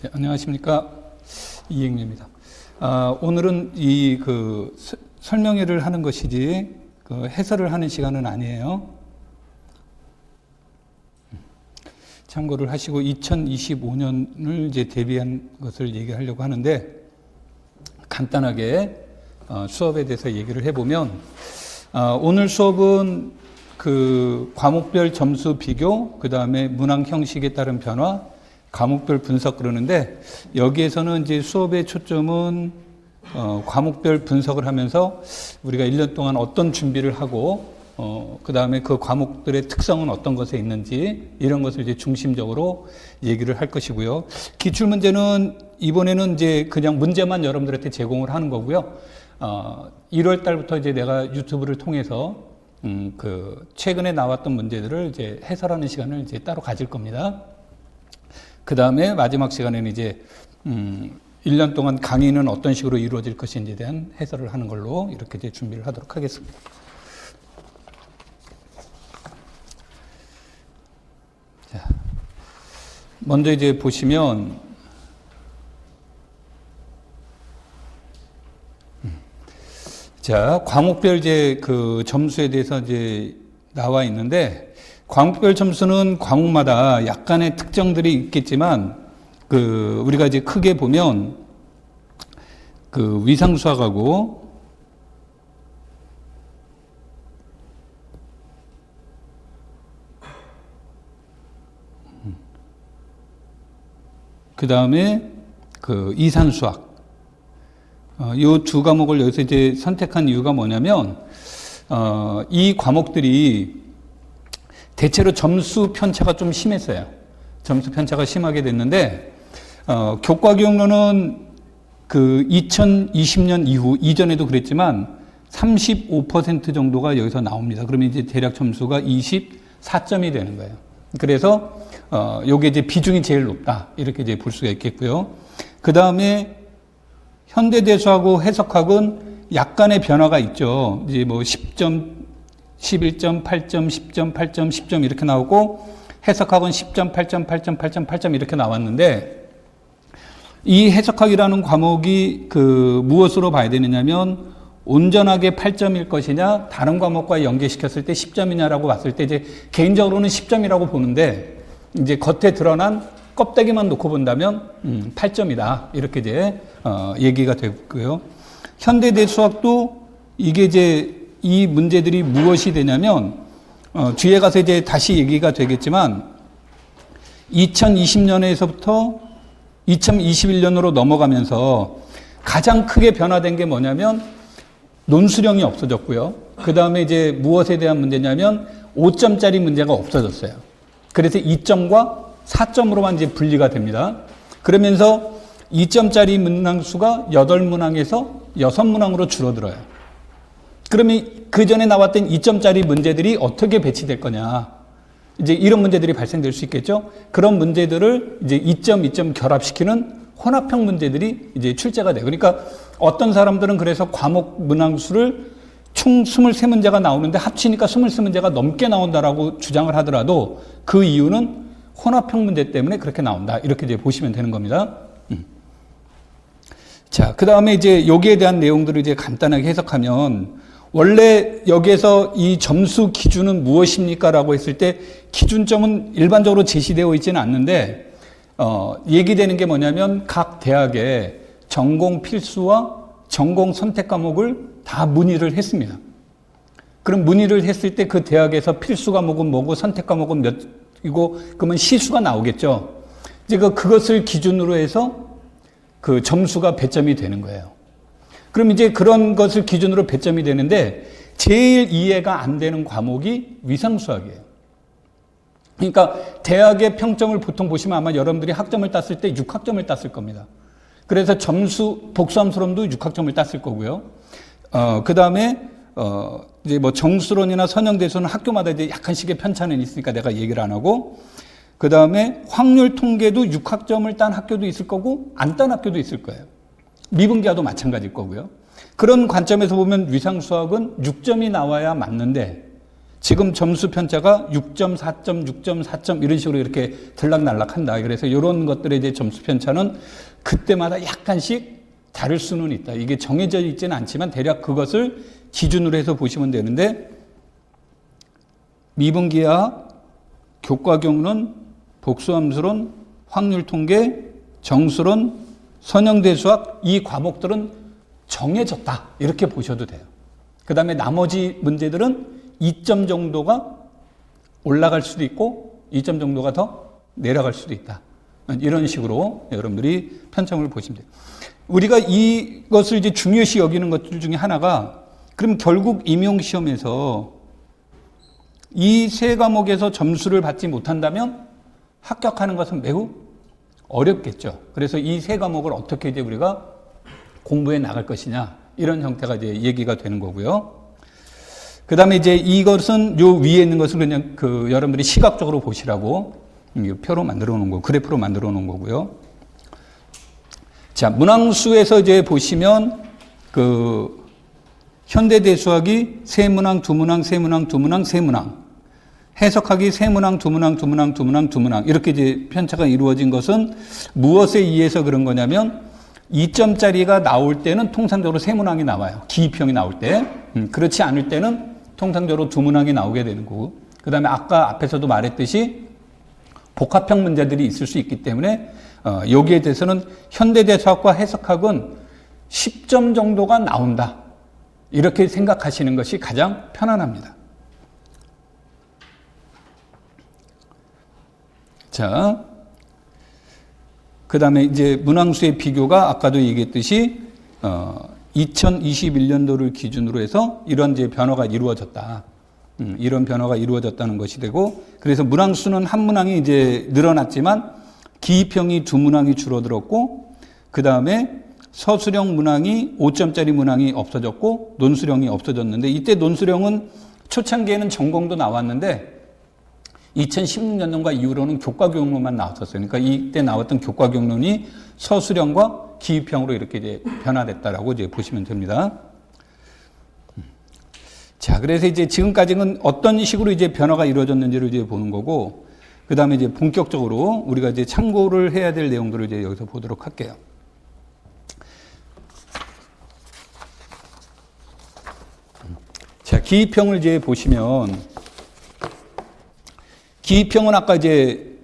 네, 안녕하십니까. 이행료입니다. 오늘은 설명회를 하는 것이지, 해설을 하는 시간은 아니에요. 참고를 하시고, 2025년을 이제 대비한 것을 얘기하려고 하는데, 간단하게, 수업에 대해서 얘기를 해보면, 오늘 수업은 과목별 점수 비교, 그 다음에 문항 형식에 따른 변화, 과목별 분석 그러는데, 여기에서는 이제 수업의 초점은 과목별 분석을 하면서 우리가 1년 동안 어떤 준비를 하고, 그 다음에 그 과목들의 특성은 어떤 것에 있는지, 이런 것을 이제 중심적으로 얘기를 할 것이고요. 기출문제는 이번에는 이제 그냥 문제만 여러분들한테 제공을 하는 거고요. 1월 달부터 이제 내가 유튜브를 통해서 최근에 나왔던 문제들을 이제 해설하는 시간을 이제 따로 가질 겁니다. 그 다음에 마지막 시간에는 이제 1년 동안 강의는 어떤 식으로 이루어질 것인지에 대한 해설을 하는 걸로 이렇게 이제 준비를 하도록 하겠습니다. 자, 먼저 이제 보시면 자, 과목별 이제 점수에 대해서 이제 나와 있는데, 과목별 점수는 과목마다 약간의 특정들이 있겠지만, 우리가 이제 크게 보면, 위상수학하고, 그 다음에 이산수학. 이 두 과목을 여기서 이제 선택한 이유가 뭐냐면, 이 과목들이 대체로 점수 편차가 좀 심했어요. 점수 편차가 심하게 됐는데, 교과기억론은 2020년 이전에도 그랬지만 35% 정도가 여기서 나옵니다. 그러면 이제 대략 점수가 24점이 되는 거예요. 그래서, 요게 이제 비중이 제일 높다. 이렇게 이제 볼 수가 있겠고요. 그 다음에 현대대수하고 해석학은 약간의 변화가 있죠. 이제 10점, 11점, 8점, 10점, 8점, 10점 이렇게 나오고, 해석학은 10점, 8점, 8점, 8점, 8점 이렇게 나왔는데, 이 해석학이라는 과목이 무엇으로 봐야 되느냐면, 온전하게 8점일 것이냐, 다른 과목과 연계시켰을 때 10점이냐라고 봤을 때, 이제 개인적으로는 10점이라고 보는데, 이제 겉에 드러난 껍데기만 놓고 본다면 8점이다. 이렇게 이제 얘기가 되고요. 현대대수학도 이게 이제 이 문제들이 무엇이 되냐면, 뒤에 가서 이제 다시 얘기가 되겠지만, 2020년에서부터 2021년으로 넘어가면서 가장 크게 변화된 게 뭐냐면, 논술형이 없어졌고요. 그 다음에 이제 무엇에 대한 문제냐면, 5점짜리 문제가 없어졌어요. 그래서 2점과 4점으로만 이제 분리가 됩니다. 그러면서 2점짜리 문항수가 8문항에서 6문항으로 줄어들어요. 그러면 그 전에 나왔던 2점짜리 문제들이 어떻게 배치될 거냐. 이제 이런 문제들이 발생될 수 있겠죠. 그런 문제들을 이제 2점, 2점 결합시키는 혼합형 문제들이 이제 출제가 돼요. 그러니까 어떤 사람들은 그래서 과목 문항수를 총 23문제가 나오는데 합치니까 23문제가 넘게 나온다라고 주장을 하더라도 그 이유는 혼합형 문제 때문에 그렇게 나온다. 이렇게 이제 보시면 되는 겁니다. 자, 그 다음에 이제 여기에 대한 내용들을 이제 간단하게 해석하면, 원래 여기에서 이 점수 기준은 무엇입니까? 라고 했을 때 기준점은 일반적으로 제시되어 있지는 않는데, 얘기되는 게 뭐냐면 각 대학의 전공 필수와 전공 선택 과목을 다 문의를 했습니다. 그럼 문의를 했을 때 그 대학에서 필수 과목은 뭐고 선택 과목은 몇이고, 그러면 시수가 나오겠죠. 이제 그것을 기준으로 해서 점수가 배점이 되는 거예요. 그럼 이제 그런 것을 기준으로 배점이 되는데, 제일 이해가 안 되는 과목이 위상수학이에요. 그러니까 대학의 평점을 보통 보시면 아마 여러분들이 학점을 땄을 때 6학점을 땄을 겁니다. 그래서 복수함수론도 6학점을 땄을 거고요. 그 다음에, 이제 정수론이나 선형대수는 학교마다 이제 약간씩의 편차는 있으니까 내가 얘기를 안 하고, 그 다음에 확률 통계도 6학점을 딴 학교도 있을 거고, 안 딴 학교도 있을 거예요. 미분기와도 마찬가지일 거고요. 그런 관점에서 보면 위상수학은 6점이 나와야 맞는데, 지금 점수 편차가 6점, 4점, 6점, 4점 이런 식으로 이렇게 들락날락한다. 그래서 이런 것들에 대해 점수 편차는 그때마다 약간씩 다를 수는 있다. 이게 정해져 있지는 않지만 대략 그것을 기준으로 해서 보시면 되는데, 미분기하, 교과경론, 복수함수론, 확률통계, 정수론, 선형대수학 이 과목들은 정해졌다. 이렇게 보셔도 돼요. 그 다음에 나머지 문제들은 2점 정도가 올라갈 수도 있고 2점 정도가 더 내려갈 수도 있다. 이런 식으로 여러분들이 편성을 보시면 돼요. 우리가 이것을 이제 중요시 여기는 것들 중에 하나가, 그럼 결국 임용시험에서 이 세 과목에서 점수를 받지 못한다면 합격하는 것은 매우 어렵겠죠. 그래서 이 세 과목을 어떻게 이제 우리가 공부해 나갈 것이냐, 이런 형태가 이제 얘기가 되는 거고요. 그 다음에 이제 이것은 요 위에 있는 것을 그냥 여러분들이 시각적으로 보시라고 표로 만들어 놓은 거, 그래프로 만들어 놓은 거고요. 자, 문항수에서 이제 보시면 현대대수학이 세문항, 두문항, 세문항, 두문항, 세문항. 해석하기 세문항, 두문항, 두문항, 두문항, 두문항. 이렇게 이제 편차가 이루어진 것은 무엇에 의해서 그런 거냐면 2점짜리가 나올 때는 통상적으로 세문항이 나와요. 기입형이 나올 때. 그렇지 않을 때는 통상적으로 두문항이 나오게 되는 거고. 그 다음에 아까 앞에서도 말했듯이 복합형 문제들이 있을 수 있기 때문에 여기에 대해서는 현대대수학과 해석학은 10점 정도가 나온다. 이렇게 생각하시는 것이 가장 편안합니다. 자, 그 다음에 이제 문항수의 비교가 아까도 얘기했듯이 2021년도를 기준으로 해서 이런 이제 변화가 이루어졌다. 이런 변화가 이루어졌다는 것이 되고, 그래서 문항수는 한 문항이 이제 늘어났지만 기입형이 두 문항이 줄어들었고, 그 다음에 서술형 문항이 5점짜리 문항이 없어졌고 논술형이 없어졌는데, 이때 논술형은 초창기에는 전공도 나왔는데 2016년도가 이후로는 교과경론만 나왔었어요. 그러니까 이때 나왔던 교과경론이 서술형과 기입형으로 이렇게 이제 변화됐다라고 이제 보시면 됩니다. 자, 그래서 이제 지금까지는 어떤 식으로 이제 변화가 이루어졌는지를 이제 보는 거고, 그 다음에 이제 본격적으로 우리가 이제 참고를 해야 될 내용들을 이제 여기서 보도록 할게요. 자, 기입형을 이제 보시면, 기입형은 아까 이제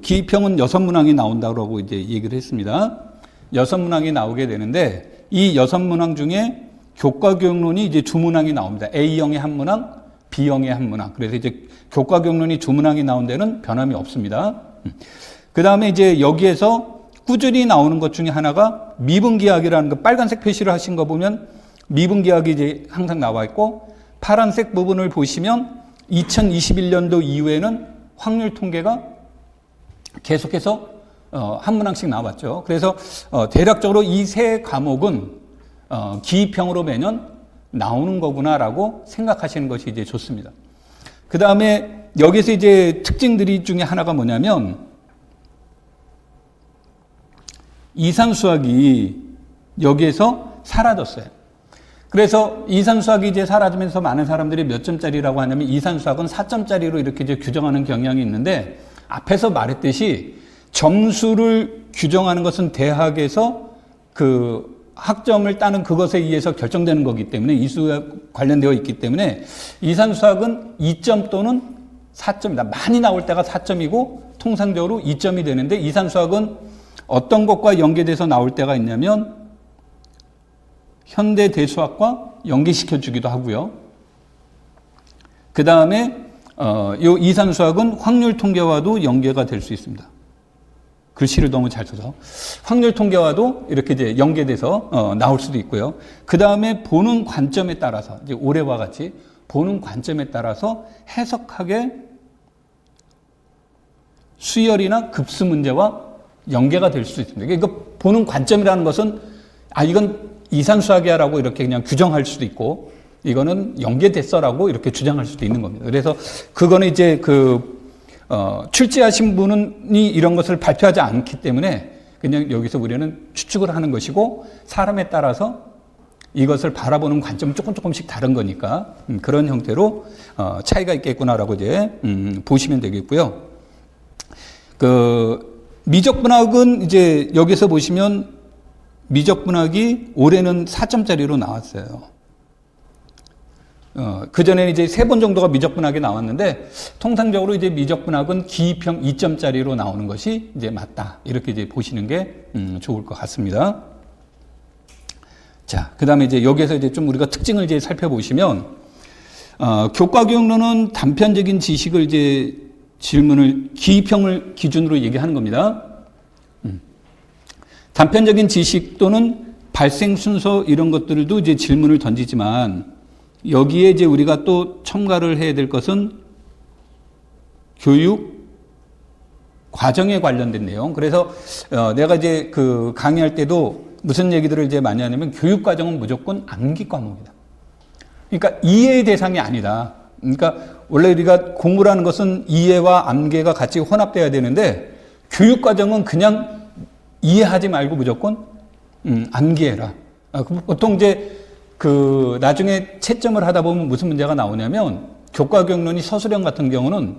기입형은 6문항이 나온다고 이제 얘기를 했습니다. 6문항이 나오게 되는데, 이 6문항 중에 교과경론이 이제 2문항이 나옵니다. A형의 한 문항, B형의 한 문항. 그래서 이제 교과경론이 2문항이 나온 데는 변함이 없습니다. 그 다음에 이제 여기에서 꾸준히 나오는 것 중에 하나가 미분기하기라는 거, 빨간색 표시를 하신 거 보면 미분기하기 이제 항상 나와 있고, 파란색 부분을 보시면 2021년도 이후에는 확률 통계가 계속해서 한 문항씩 나왔죠. 그래서 대략적으로 이 세 과목은 기입형으로 매년 나오는 거구나라고 생각하시는 것이 이제 좋습니다. 그 다음에 여기서 이제 특징들이 중에 하나가 뭐냐면, 이산수학이 여기에서 사라졌어요. 그래서 이산수학이 이제 사라지면서 많은 사람들이 몇 점짜리라고 하냐면, 이산수학은 4점짜리로 이렇게 이제 규정하는 경향이 있는데, 앞에서 말했듯이 점수를 규정하는 것은 대학에서 학점을 따는 그것에 의해서 결정되는 거기 때문에, 이수와 관련되어 있기 때문에 이산수학은 2점 또는 4점이다. 많이 나올 때가 4점이고 통상적으로 2점이 되는데, 이산수학은 어떤 것과 연계돼서 나올 때가 있냐면 현대대수학과 연계시켜주기도 하고요. 그 다음에 이 이산수학은 확률통계와도 연계가 될 수 있습니다. 글씨를 너무 잘 써서 확률통계와도 이렇게 이제 연계돼서 나올 수도 있고요. 그 다음에 보는 관점에 따라서, 이제 올해와 같이 보는 관점에 따라서 해석학의 수열이나 급수 문제와 연계가 될 수 있습니다. 이거 보는 관점이라는 것은 이건 이산수학이야라고 이렇게 그냥 규정할 수도 있고, 이거는 연계됐어라고 이렇게 주장할 수도 있는 겁니다. 그래서 그거는 이제 출제하신 분이 이런 것을 발표하지 않기 때문에 그냥 여기서 우리는 추측을 하는 것이고, 사람에 따라서 이것을 바라보는 관점은 조금씩 다른 거니까 그런 형태로 차이가 있겠구나라고 이제 보시면 되겠고요. 그 미적분학은 이제 여기서 보시면 미적분학이 올해는 4점짜리로 나왔어요. 그전에는 이제 3번 정도가 미적분학이 나왔는데, 통상적으로 이제 미적분학은 기입형 2점짜리로 나오는 것이 이제 맞다. 이렇게 이제 보시는 게 좋을 것 같습니다. 자, 그 다음에 이제 여기에서 이제 좀 우리가 특징을 이제 살펴보시면, 교과교육론은 단편적인 지식을 이제 질문을 기입형을 기준으로 얘기하는 겁니다. 단편적인 지식 또는 발생 순서 이런 것들도 이제 질문을 던지지만, 여기에 이제 우리가 또 첨가를 해야 될 것은 교육 과정에 관련된 내용. 그래서 내가 이제 그 강의할 때도 무슨 얘기들을 이제 많이 하냐면, 교육 과정은 무조건 암기 과목이다. 그러니까 이해의 대상이 아니다. 그러니까 원래 우리가 공부라는 것은 이해와 암기가 같이 혼합돼야 되는데, 교육 과정은 그냥 이해하지 말고 무조건 암기해라. 보통 이제 그 나중에 채점을 하다 보면 무슨 문제가 나오냐면, 교과교육론이 서술형 같은 경우는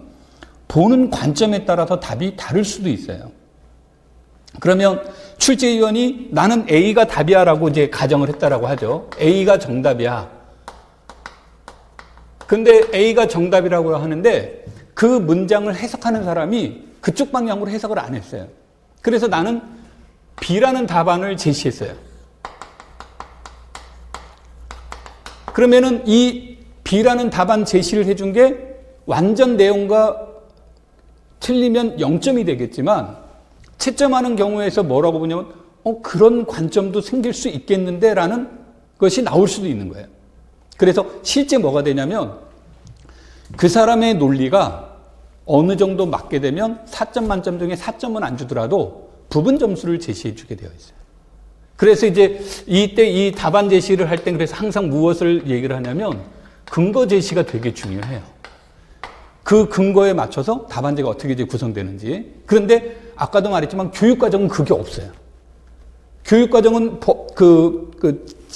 보는 관점에 따라서 답이 다를 수도 있어요. 그러면 출제위원이 나는 A가 답이야 라고 이제 가정을 했다라고 하죠. A가 정답이야. 근데 A가 정답이라고 하는데 그 문장을 해석하는 사람이 그쪽 방향으로 해석을 안 했어요. 그래서 나는 B라는 답안을 제시했어요. 그러면은 이 B라는 답안 제시를 해준 게 완전 내용과 틀리면 0점이 되겠지만, 채점하는 경우에서 뭐라고 보냐면 그런 관점도 생길 수 있겠는데 라는 것이 나올 수도 있는 거예요. 그래서 실제 뭐가 되냐면, 그 사람의 논리가 어느 정도 맞게 되면 4점 만점 중에 4점은 안 주더라도 부분 점수를 제시해 주게 되어 있어요. 그래서 이제 이때 이 답안 제시를 할 때 그래서 항상 무엇을 얘기를 하냐면, 근거 제시가 되게 중요해요. 그 근거에 맞춰서 답안지가 어떻게 이제 구성되는지. 그런데 아까도 말했지만 교육과정은 그게 없어요. 교육과정은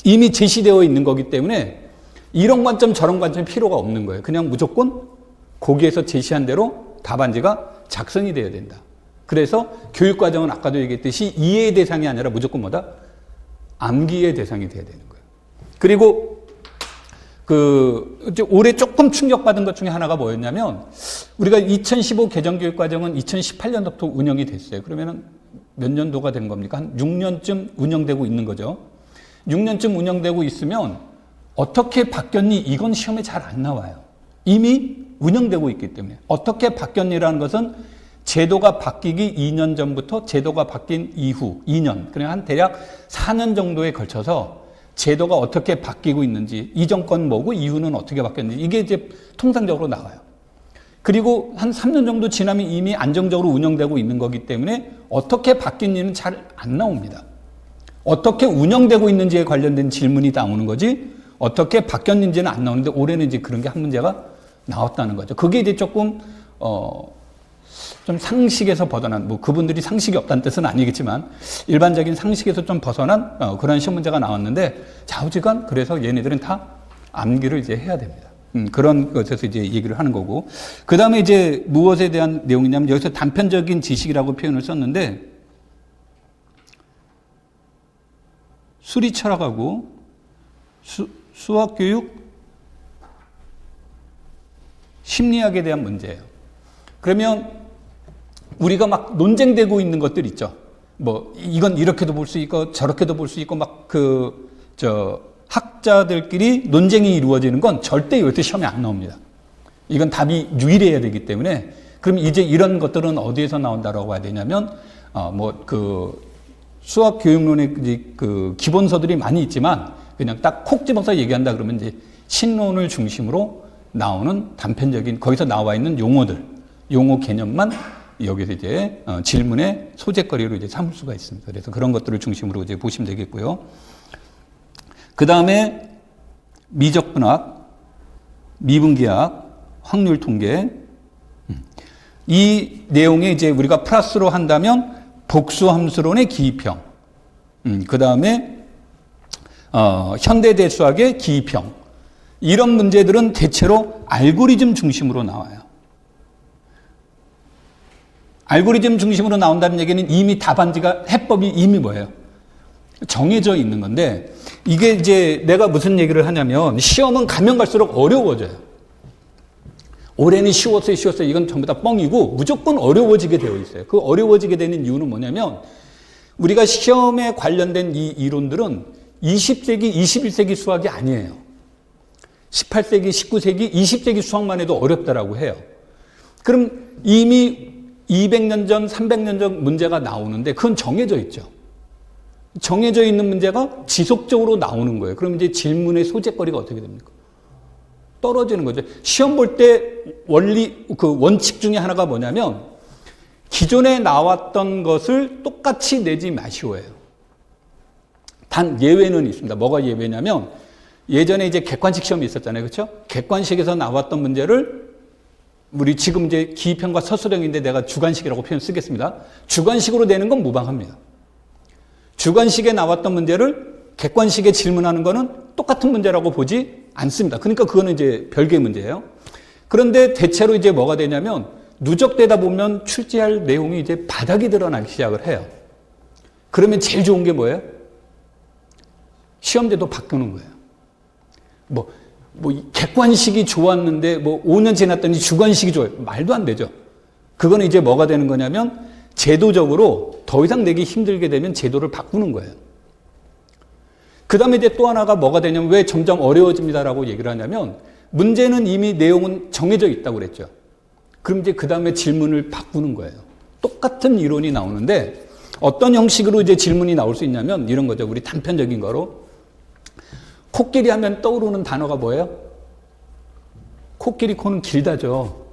이미 제시되어 있는 거기 때문에 이런 관점 저런 관점이 필요가 없는 거예요. 그냥 무조건 거기에서 제시한 대로 답안지가 작성이 돼야 된다. 그래서 교육과정은 아까도 얘기했듯이 이해의 대상이 아니라 무조건 뭐다? 암기의 대상이 돼야 되는 거예요. 그리고 올해 조금 충격받은 것 중에 하나가 뭐였냐면, 우리가 2015 개정교육과정은 2018년부터 운영이 됐어요. 그러면은 몇 년도가 된 겁니까? 한 6년쯤 운영되고 있는 거죠. 6년쯤 운영되고 있으면 어떻게 바뀌었니? 이건 시험에 잘 안 나와요. 이미 운영되고 있기 때문에. 어떻게 바뀌었니라는 것은 제도가 바뀌기 2년 전부터 제도가 바뀐 이후 2년, 그냥 한 대략 4년 정도에 걸쳐서 제도가 어떻게 바뀌고 있는지, 이 정권 뭐고 이후는 어떻게 바뀌었는지, 이게 이제 통상적으로 나와요. 그리고 한 3년 정도 지나면 이미 안정적으로 운영되고 있는 거기 때문에 어떻게 바뀐지는 잘 안 나옵니다. 어떻게 운영되고 있는지에 관련된 질문이 나오는 거지, 어떻게 바뀌었는지는 안 나오는데, 올해는 이제 그런 게 한 문제가 나왔다는 거죠. 그게 이제 조금, 좀 상식에서 벗어난, 뭐 그분들이 상식이 없다는 뜻은 아니겠지만 일반적인 상식에서 좀 벗어난 그런 시험 문제가 나왔는데, 좌우지간 그래서 얘네들은 다 암기를 이제 해야 됩니다. 그런 것에서 이제 얘기를 하는 거고, 그 다음에 이제 무엇에 대한 내용이냐면, 여기서 단편적인 지식이라고 표현을 썼는데, 수리 철학하고 수학 교육, 심리학에 대한 문제예요. 그러면 우리가 막 논쟁되고 있는 것들 있죠. 뭐 이건 이렇게도 볼 수 있고 저렇게도 볼 수 있고 막 학자들끼리 논쟁이 이루어지는 건 절대 이때 시험에 안 나옵니다. 이건 답이 유일해야 되기 때문에. 그럼 이제 이런 것들은 어디에서 나온다라고 해야 되냐면, 수학 교육론의 그 기본서들이 많이 있지만 그냥 딱 콕 집어서 얘기한다 그러면 이제 신론을 중심으로 나오는 단편적인, 거기서 나와 있는 용어 개념만 여기서 이제 질문의 소재거리로 이제 삼을 수가 있습니다. 그래서 그런 것들을 중심으로 이제 보시면 되겠고요. 그 다음에 미적분학, 미분기학, 확률 통계. 이 내용에 이제 우리가 플러스로 한다면 복수함수론의 기입형. 그 다음에 현대대수학의 기입형. 이런 문제들은 대체로 알고리즘 중심으로 나와요. 알고리즘 중심으로 나온다는 얘기는 이미 답안지가 해법이 이미 뭐예요? 정해져 있는 건데, 이게 이제 내가 무슨 얘기를 하냐면, 시험은 가면 갈수록 어려워져요. 올해는 쉬웠어요. 이건 전부 다 뻥이고 무조건 어려워지게 되어 있어요. 그 어려워지게 되는 이유는 뭐냐면, 우리가 시험에 관련된 이 이론들은 20세기, 21세기 수학이 아니에요. 18세기, 19세기, 20세기 수학만 해도 어렵다라고 해요. 그럼 이미 200년 전, 300년 전 문제가 나오는데 그건 정해져 있죠. 정해져 있는 문제가 지속적으로 나오는 거예요. 그럼 이제 질문의 소재거리가 어떻게 됩니까? 떨어지는 거죠. 시험 볼 때 원칙 중에 하나가 뭐냐면, 기존에 나왔던 것을 똑같이 내지 마시오예요. 단 예외는 있습니다. 뭐가 예외냐면, 예전에 이제 객관식 시험이 있었잖아요. 그렇죠? 객관식에서 나왔던 문제를 우리 지금 이제 기입형과 서술형인데 내가 주관식이라고 표현 쓰겠습니다. 주관식으로 내는 건 무방합니다. 주관식에 나왔던 문제를 객관식에 질문하는 거는 똑같은 문제라고 보지 않습니다. 그러니까 그거는 이제 별개의 문제예요. 그런데 대체로 이제 뭐가 되냐면, 누적되다 보면 출제할 내용이 이제 바닥이 드러나기 시작을 해요. 그러면 제일 좋은 게 뭐예요? 시험제도 바꾸는 거예요. 객관식이 좋았는데 5년 지났더니 주관식이 좋아요. 말도 안 되죠. 그거는 이제 뭐가 되는 거냐면, 제도적으로 더 이상 내기 힘들게 되면 제도를 바꾸는 거예요. 그 다음에 이제 또 하나가 뭐가 되냐면, 왜 점점 어려워집니다라고 얘기를 하냐면, 문제는 이미 내용은 정해져 있다고 그랬죠. 그럼 이제 그 다음에 질문을 바꾸는 거예요. 똑같은 이론이 나오는데 어떤 형식으로 이제 질문이 나올 수 있냐면 이런 거죠. 우리 단편적인 거로. 코끼리 하면 떠오르는 단어가 뭐예요? 코끼리 코는 길다죠.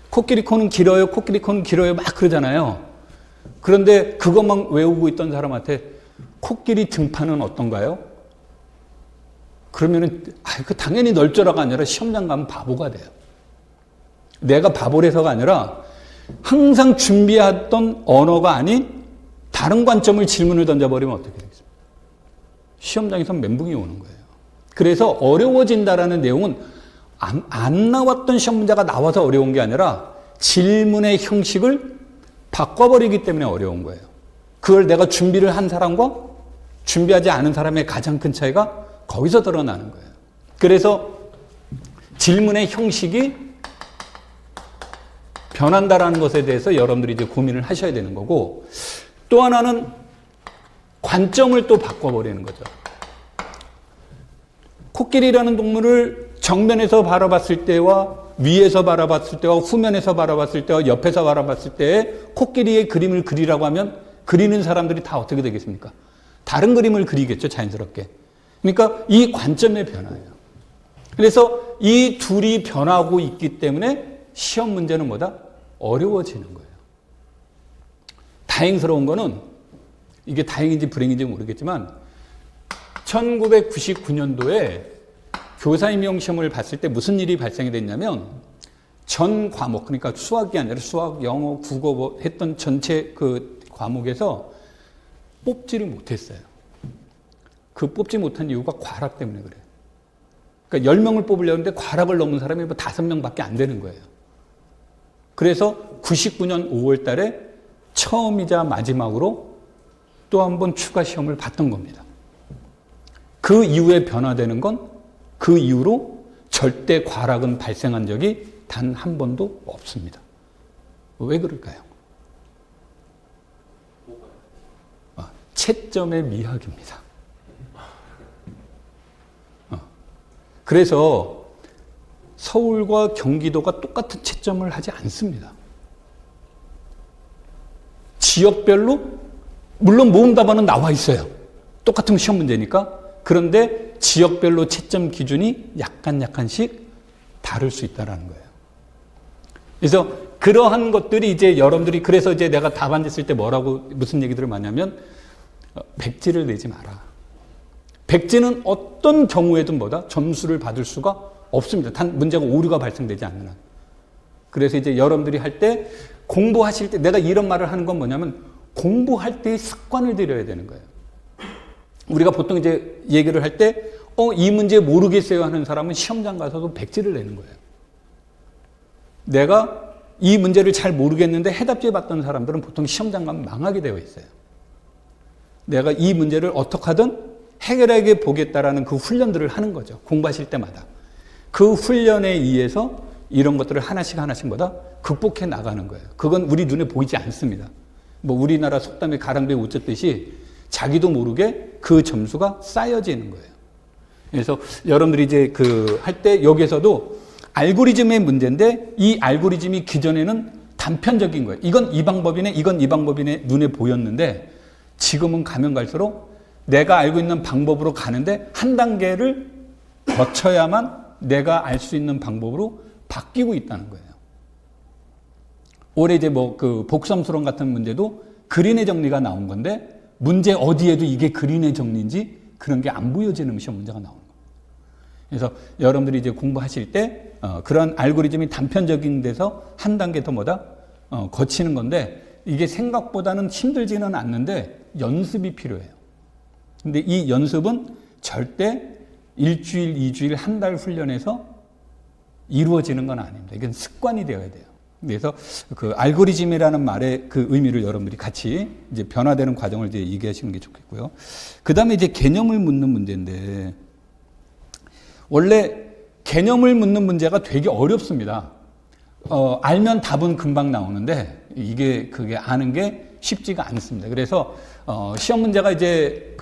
코끼리 코는 길어요. 코끼리 코는 길어요. 막 그러잖아요. 그런데 그것만 외우고 있던 사람한테 코끼리 등판은 어떤가요? 그러면은 당연히 널쩌라가 아니라 시험장 가면 바보가 돼요. 내가 바보라서가 아니라 항상 준비했던 언어가 아닌 다른 관점을 질문을 던져버리면 어떻게 되겠습니까? 시험장에서 멘붕이 오는 거예요. 그래서 어려워진다라는 내용은 안 나왔던 시험 문제가 나와서 어려운 게 아니라 질문의 형식을 바꿔버리기 때문에 어려운 거예요. 그걸 내가 준비를 한 사람과 준비하지 않은 사람의 가장 큰 차이가 거기서 드러나는 거예요. 그래서 질문의 형식이 변한다라는 것에 대해서 여러분들이 이제 고민을 하셔야 되는 거고, 또 하나는 관점을 또 바꿔버리는 거죠. 코끼리라는 동물을 정면에서 바라봤을 때와 위에서 바라봤을 때와 후면에서 바라봤을 때와 옆에서 바라봤을 때의 코끼리의 그림을 그리라고 하면 그리는 사람들이 다 어떻게 되겠습니까? 다른 그림을 그리겠죠, 자연스럽게. 그러니까 이 관점의 변화예요. 그래서 이 둘이 변하고 있기 때문에 시험 문제는 뭐다? 어려워지는 거예요. 다행스러운 거는, 이게 다행인지 불행인지 모르겠지만 1999년도에 교사 임용 시험을 봤을 때 무슨 일이 발생이 됐냐면, 전 과목, 그러니까 수학이 아니라 수학, 영어, 국어 했던 전체 그 과목에서 뽑지를 못했어요. 그 뽑지 못한 이유가 과락 때문에 그래요. 그러니까 10명을 뽑으려는데 과락을 넘은 사람이 5명밖에 안 되는 거예요. 그래서 99년 5월 달에 처음이자 마지막으로 또 한 번 추가 시험을 봤던 겁니다. 그 이후에 변화되는 건 그 이후로 절대 과락은 발생한 적이 단 한 번도 없습니다. 왜 그럴까요? 채점의 미학입니다. 그래서 서울과 경기도가 똑같은 채점을 하지 않습니다. 지역별로 물론 모음 답안은 나와 있어요. 똑같은 시험 문제니까. 그런데 지역별로 채점 기준이 약간씩 다를 수 있다는 거예요. 그래서 그러한 것들이 이제 여러분들이, 그래서 이제 내가 답안지 쓸 때 무슨 얘기들을 많이 하면, 백지를 내지 마라. 백지는 어떤 경우에든 점수를 받을 수가 없습니다. 단 문제가 오류가 발생되지 않는 한. 그래서 이제 여러분들이 할 때, 공부하실 때, 내가 이런 말을 하는 건 뭐냐면, 공부할 때의 습관을 들여야 되는 거예요. 우리가 보통 이제 얘기를 할 때, 이 문제 모르겠어요 하는 사람은 시험장 가서도 백지를 내는 거예요. 내가 이 문제를 잘 모르겠는데 해답지 봤던 사람들은 보통 시험장 가면 망하게 되어 있어요. 내가 이 문제를 어떻게 하든 해결하게 보겠다라는 그 훈련들을 하는 거죠. 공부하실 때마다. 그 훈련에 의해서 이런 것들을 하나씩마다 극복해 나가는 거예요. 그건 우리 눈에 보이지 않습니다. 뭐 우리나라 속담에 가랑비에 옷 젖듯이 자기도 모르게 그 점수가 쌓여지는 거예요. 그래서 여러분들이 이제 할 때 여기에서도 알고리즘의 문제인데 이 알고리즘이 기존에는 단편적인 거예요. 이건 이 방법이네, 이건 이 방법이네 눈에 보였는데 지금은 가면 갈수록 내가 알고 있는 방법으로 가는데 한 단계를 거쳐야만 내가 알 수 있는 방법으로 바뀌고 있다는 거예요. 올해 이제 복섬수론 같은 문제도 그린의 정리가 나온 건데 문제 어디에도 이게 그린의 정리인지 그런 게 안 보여지는 시험 문제가 나오는 거예요. 그래서 여러분들이 이제 공부하실 때 그런 알고리즘이 단편적인 데서 한 단계 더 거치는 건데 이게 생각보다는 힘들지는 않는데 연습이 필요해요. 근데 이 연습은 절대 일주일, 2주일, 한 달 훈련해서 이루어지는 건 아닙니다. 이건 습관이 되어야 돼요. 그래서 그 알고리즘이라는 말의 그 의미를 여러분들이 같이 이제 변화되는 과정을 이제 얘기하시는 게 좋겠고요. 그 다음에 이제 개념을 묻는 문제인데, 원래 개념을 묻는 문제가 되게 어렵습니다. 알면 답은 금방 나오는데, 그게 아는 게 쉽지가 않습니다. 그래서, 시험 문제가 이제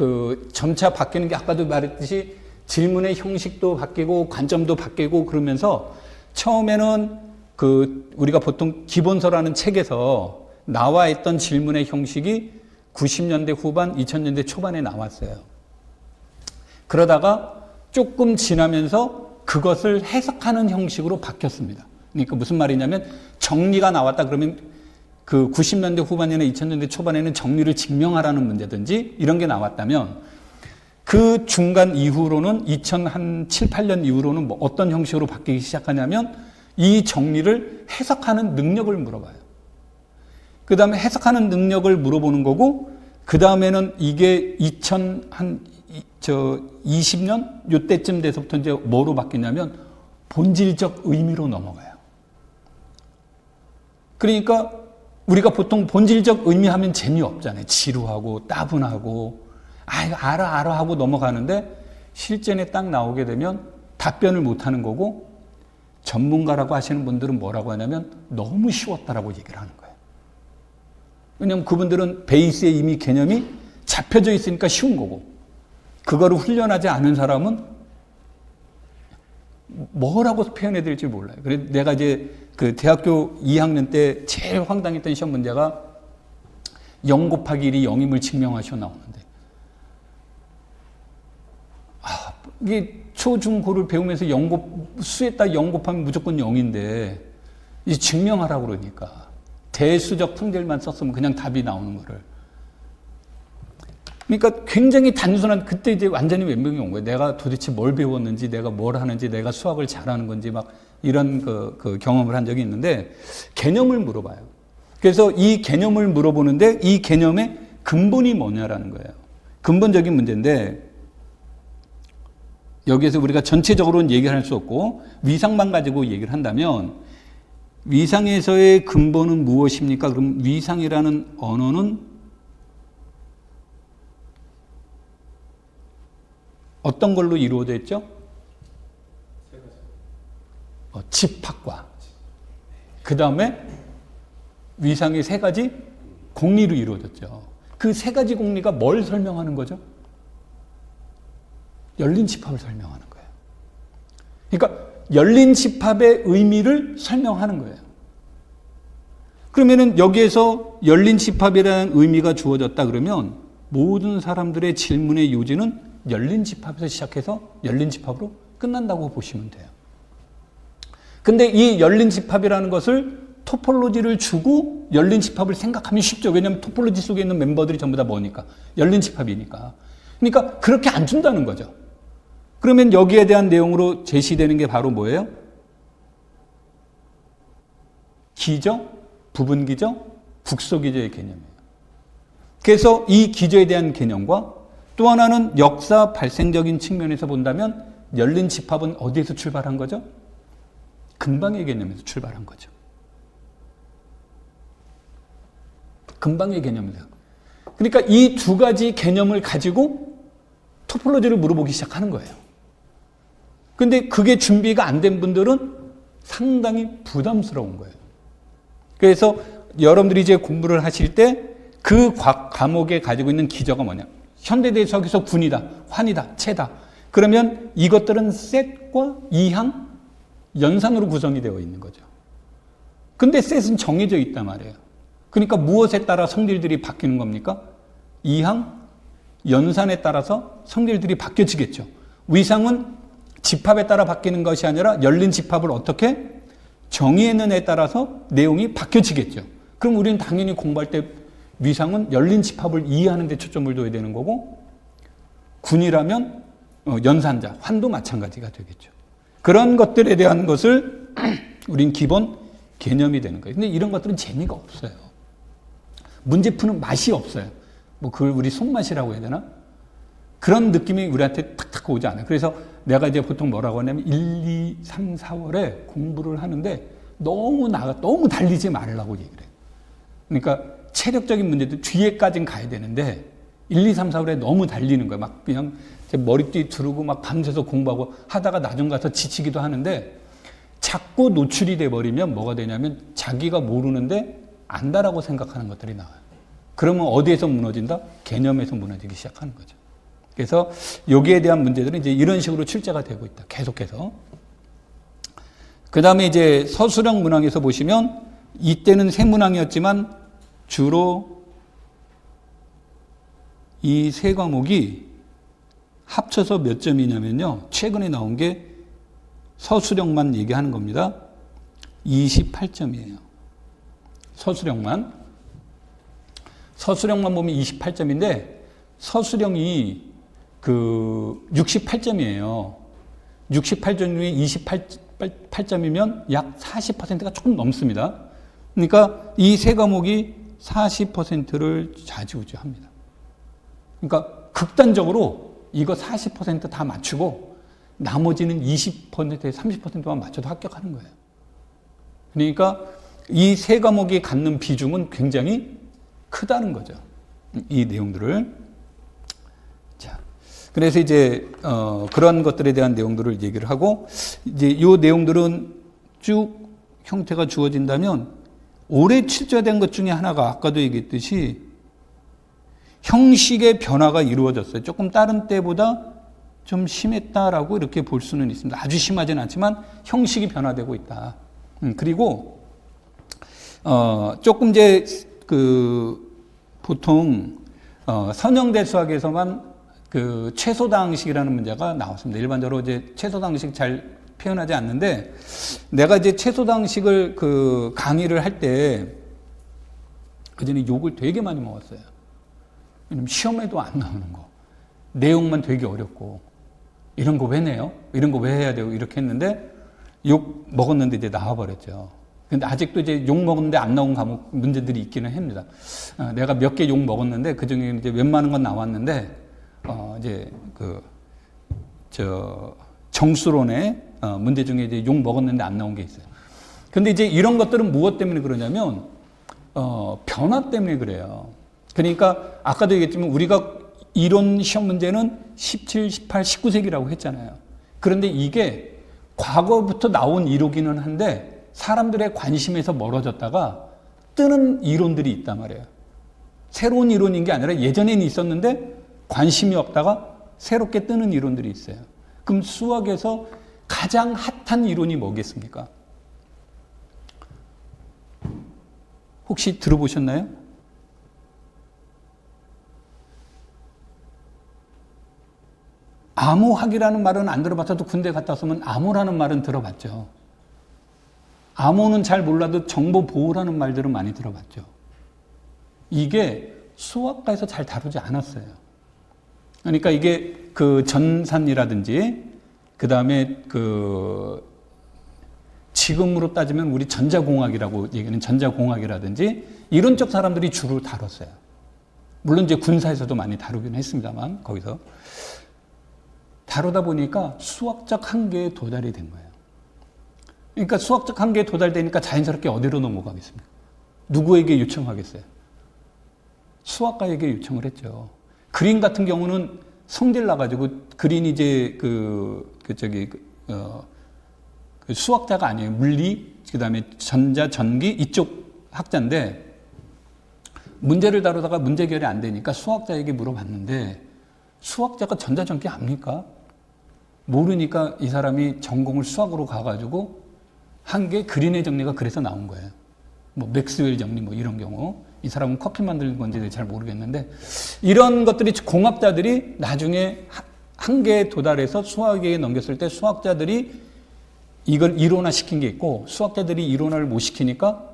점차 바뀌는 게 아까도 말했듯이 질문의 형식도 바뀌고 관점도 바뀌고 그러면서 처음에는 우리가 보통 기본서라는 책에서 나와 있던 질문의 형식이 90년대 후반, 2000년대 초반에 나왔어요. 그러다가 조금 지나면서 그것을 해석하는 형식으로 바뀌었습니다. 그러니까 무슨 말이냐면 정리가 나왔다 그러면 90년대 후반이나 2000년대 초반에는 정리를 증명하라는 문제든지 이런 게 나왔다면 그 중간 이후로는 2007, 8년 이후로는 어떤 형식으로 바뀌기 시작하냐면 이 정리를 해석하는 능력을 물어봐요. 그 다음에 해석하는 능력을 물어보는 거고, 그 다음에는 이게 20년? 요때쯤 돼서부터 이제 뭐로 바뀌냐면 본질적 의미로 넘어가요. 그러니까 우리가 보통 본질적 의미 하면 재미없잖아요. 지루하고 따분하고, 이거 알아 하고 넘어가는데 실전에 딱 나오게 되면 답변을 못 하는 거고, 전문가라고 하시는 분들은 뭐라고 하냐면 너무 쉬웠다라고 얘기를 하는 거예요. 왜냐하면 그분들은 베이스에 이미 개념이 잡혀져 있으니까 쉬운 거고, 그거를 훈련하지 않은 사람은 뭐라고 표현해야 될지 몰라요. 그래서 내가 이제 대학교 2학년 때 제일 황당했던 시험 문제가 0 곱하기 1이 0임을 증명하시오 나오는데, 이게 초, 중, 고를 배우면서 수에다 0 곱하면 무조건 0인데, 이 증명하라고 그러니까. 대수적 통계만 썼으면 그냥 답이 나오는 거를. 그러니까 굉장히 단순한, 그때 이제 완전히 멘붕이 온 거예요. 내가 도대체 뭘 배웠는지, 내가 뭘 하는지, 내가 수학을 잘하는 건지, 막 이런 경험을 한 적이 있는데, 개념을 물어봐요. 그래서 이 개념을 물어보는데, 이 개념의 근본이 뭐냐라는 거예요. 근본적인 문제인데, 여기에서 우리가 전체적으로는 얘기할 수 없고 위상만 가지고 얘기를 한다면, 위상에서의 근본은 무엇입니까? 그럼 위상이라는 언어는 어떤 걸로 이루어져 있죠? 집합과 그 다음에 위상의 세 가지 공리로 이루어졌죠. 그 세 가지 공리가 뭘 설명하는 거죠? 열린 집합을 설명하는 거예요. 그러니까 열린 집합의 의미를 설명하는 거예요. 그러면은 여기에서 열린 집합이라는 의미가 주어졌다 그러면 모든 사람들의 질문의 요지는 열린 집합에서 시작해서 열린 집합으로 끝난다고 보시면 돼요. 근데 이 열린 집합이라는 것을 토폴로지를 주고 열린 집합을 생각하면 쉽죠. 왜냐하면 토폴로지 속에 있는 멤버들이 전부 다 뭐니까? 열린 집합이니까. 그러니까 그렇게 안 준다는 거죠. 그러면 여기에 대한 내용으로 제시되는 게 바로 뭐예요? 기저, 부분기저, 국소기저의 개념이에요. 그래서 이 기저에 대한 개념과 또 하나는 역사 발생적인 측면에서 본다면 열린 집합은 어디에서 출발한 거죠? 근방의 개념에서 출발한 거죠. 근방의 개념이다. 그러니까 이 두 가지 개념을 가지고 토폴로지를 물어보기 시작하는 거예요. 근데 그게 준비가 안 된 분들은 상당히 부담스러운 거예요. 그래서 여러분들이 이제 공부를 하실 때 그 과목에 가지고 있는 기저가 뭐냐? 현대대에서 군이다, 환이다, 체다. 그러면 이것들은 셋과 이항, 연산으로 구성이 되어 있는 거죠. 근데 셋은 정해져 있단 말이에요. 그러니까 무엇에 따라 성질들이 바뀌는 겁니까? 이항, 연산에 따라서 성질들이 바뀌어지겠죠. 위상은 집합에 따라 바뀌는 것이 아니라 열린 집합을 어떻게 정의했느냐에 따라서 내용이 바뀌어지겠죠. 그럼 우리는 당연히 공부할 때 위상은 열린 집합을 이해하는 데 초점을 둬야 되는 거고, 군이라면 연산자, 환도 마찬가지가 되겠죠. 그런 것들에 대한 것을 우린 기본 개념이 되는 거예요. 근데 이런 것들은 재미가 없어요. 문제 푸는 맛이 없어요. 뭐 그걸 우리 손맛이라고 해야 되나? 그런 느낌이 우리한테 탁탁 오지 않아요. 그래서 내가 이제 보통 뭐라고 하냐면 1, 2, 3, 4월에 공부를 하는데 너무 달리지 말라고 얘기를 해요. 그러니까 체력적인 문제도 뒤에까지는 가야 되는데 1, 2, 3, 4월에 너무 달리는 거예요. 막 그냥 머리띠 두르고 막 밤새서 공부하고 하다가 나중 가서 지치기도 하는데 자꾸 노출이 돼버리면 뭐가 되냐면 자기가 모르는데 안다라고 생각하는 것들이 나와요. 그러면 어디에서 무너진다? 개념에서 무너지기 시작하는 거죠. 그래서 여기에 대한 문제들은 이제 이런 식으로 출제가 되고 있다. 계속해서. 그 다음에 이제 서술형 문항에서 보시면 이때는 세 문항이었지만 주로 이 세 과목이 합쳐서 몇 점이냐면요. 최근에 나온 게 서술형만 얘기하는 겁니다. 28점이에요. 서술형만 보면 28점인데 서술형이 68점이에요. 68점 중에 28점이면 약 40%가 조금 넘습니다. 그러니까 이 세 과목이 40%를 좌지우지합니다. 그러니까 극단적으로 이거 40% 다 맞추고 나머지는 20%에 30%만 맞춰도 합격하는 거예요. 그러니까 이 세 과목이 갖는 비중은 굉장히 크다는 거죠. 이 내용들을. 자, 그래서 이제 그런 것들에 대한 내용들을 얘기를 하고 이제 이 내용들은 쭉 형태가 주어진다면 올해 출제된 것 중에 하나가 아까도 얘기했듯이 형식의 변화가 이루어졌어요. 조금 다른 때보다 좀 심했다라고 이렇게 볼 수는 있습니다. 아주 심하진 않지만 형식이 변화되고 있다. 그리고 조금 이제 보통 선형대 수학에서만 최소당식이라는 문제가 나왔습니다. 일반적으로 이제 최소당식 잘 표현하지 않는데 내가 이제 최소당식을 강의를 할 때 그전에 욕을 되게 많이 먹었어요. 왜냐면 시험에도 안 나오는 거, 내용만 되게 어렵고 이런 거 왜 내요? 이런 거 왜 해야 되고 이렇게 했는데 욕 먹었는데 이제 나와버렸죠. 근데 아직도 이제 욕 먹었는데 안 나온 과목 문제들이 있기는 합니다. 내가 몇 개 욕 먹었는데 그 중에 이제 웬만한 건 나왔는데 이제 정수론의 문제 중에 이제 욕 먹었는데 안 나온 게 있어요. 근데 이제 이런 것들은 무엇 때문에 그러냐면 변화 때문에 그래요. 그러니까 아까도 얘기했지만 우리가 이론 시험 문제는 17, 18, 19세기라고 했잖아요. 그런데 이게 과거부터 나온 이론이기는 한데 사람들의 관심에서 멀어졌다가 뜨는 이론들이 있단 말이에요. 새로운 이론인 게 아니라 예전에는 있었는데 관심이 없다가 새롭게 뜨는 이론들이 있어요. 그럼 수학에서 가장 핫한 이론이 뭐겠습니까? 혹시 들어보셨나요? 암호학이라는 말은 안 들어봤어도 군대 갔다 왔으면 암호라는 말은 들어봤죠. 암호는 잘 몰라도 정보보호라는 말들은 많이 들어봤죠. 이게 수학과에서 잘 다루지 않았어요. 그러니까 이게 전산이라든지 그 다음에 지금으로 따지면 우리 전자공학이라고 얘기하는 전자공학이라든지 이런 쪽 사람들이 주로 다뤘어요. 물론 이제 군사에서도 많이 다루긴 했습니다만, 거기서. 다루다 보니까 수학적 한계에 도달이 된 거예요. 그러니까 수학적 한계에 도달되니까 자연스럽게 어디로 넘어가겠습니까? 누구에게 요청하겠어요? 수학가에게 요청을 했죠. 그린 같은 경우는 성질 나가지고, 그린이 이제 그 수학자가 아니에요. 물리, 그 다음에 전자, 전기, 이쪽 학자인데, 문제를 다루다가 문제 해결이 안 되니까 수학자에게 물어봤는데, 수학자가 전자, 전기 압니까? 모르니까 이 사람이 전공을 수학으로 가가지고 한 게 그린의 정리가 그래서 나온 거예요. 뭐 맥스웰 정리 뭐 이런 경우. 이 사람은 커피 만드는 건지 잘 모르겠는데, 이런 것들이 공학자들이 나중에 한계에 도달해서 수학에 넘겼을 때 수학자들이 이걸 이론화 시킨 게 있고, 수학자들이 이론화를 못 시키니까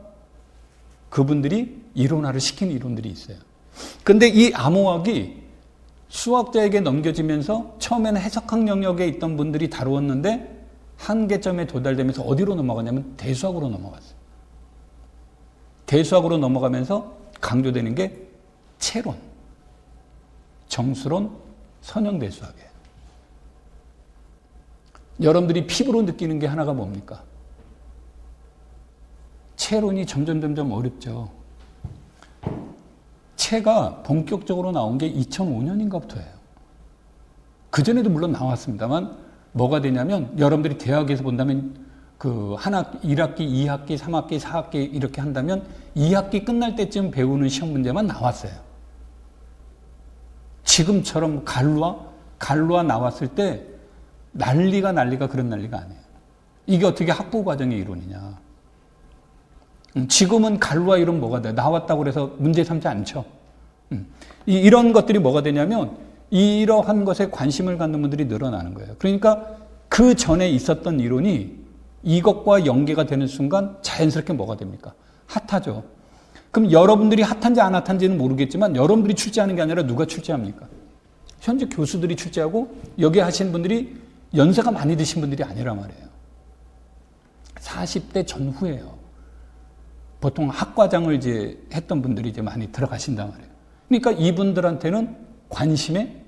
그분들이 이론화를 시킨 이론들이 있어요. 근데 이 암호학이 수학자에게 넘겨지면서 처음에는 해석학 영역에 있던 분들이 다루었는데, 한계점에 도달되면서 어디로 넘어가냐면 대수학으로 넘어갔어요. 대수학으로 넘어가면서 강조되는 게 체론, 정수론, 선형대수학이에요. 여러분들이 피부로 느끼는 게 하나가 뭡니까? 체론이 점점 어렵죠. 체가 본격적으로 나온 게 2005년인가부터예요. 그전에도 물론 나왔습니다만, 뭐가 되냐면, 여러분들이 대학에서 본다면, 그 1학기, 2학기, 3학기, 4학기 이렇게 한다면 2학기 끝날 때쯤 배우는 시험 문제만 나왔어요. 지금처럼 갈루아 나왔을 때 난리가 그런 난리가 아니에요. 이게 어떻게 학부 과정의 이론이냐. 지금은 갈루아 이론 뭐가 돼? 나왔다고 그래서 문제 삼지 않죠. 이런 것들이 뭐가 되냐면, 이러한 것에 관심을 갖는 분들이 늘어나는 거예요. 그러니까 그 전에 있었던 이론이 이것과 연계가 되는 순간 자연스럽게 뭐가 됩니까? 핫하죠. 그럼 여러분들이 핫한지 안 핫한지는 모르겠지만, 여러분들이 출제하는 게 아니라 누가 출제합니까? 현재 교수들이 출제하고, 여기 하신 분들이 연세가 많이 드신 분들이 아니란 말이에요. 40대 전후예요. 보통 학과장을 이제 했던 분들이 이제 많이 들어가신단 말이에요. 그러니까 이분들한테는 관심의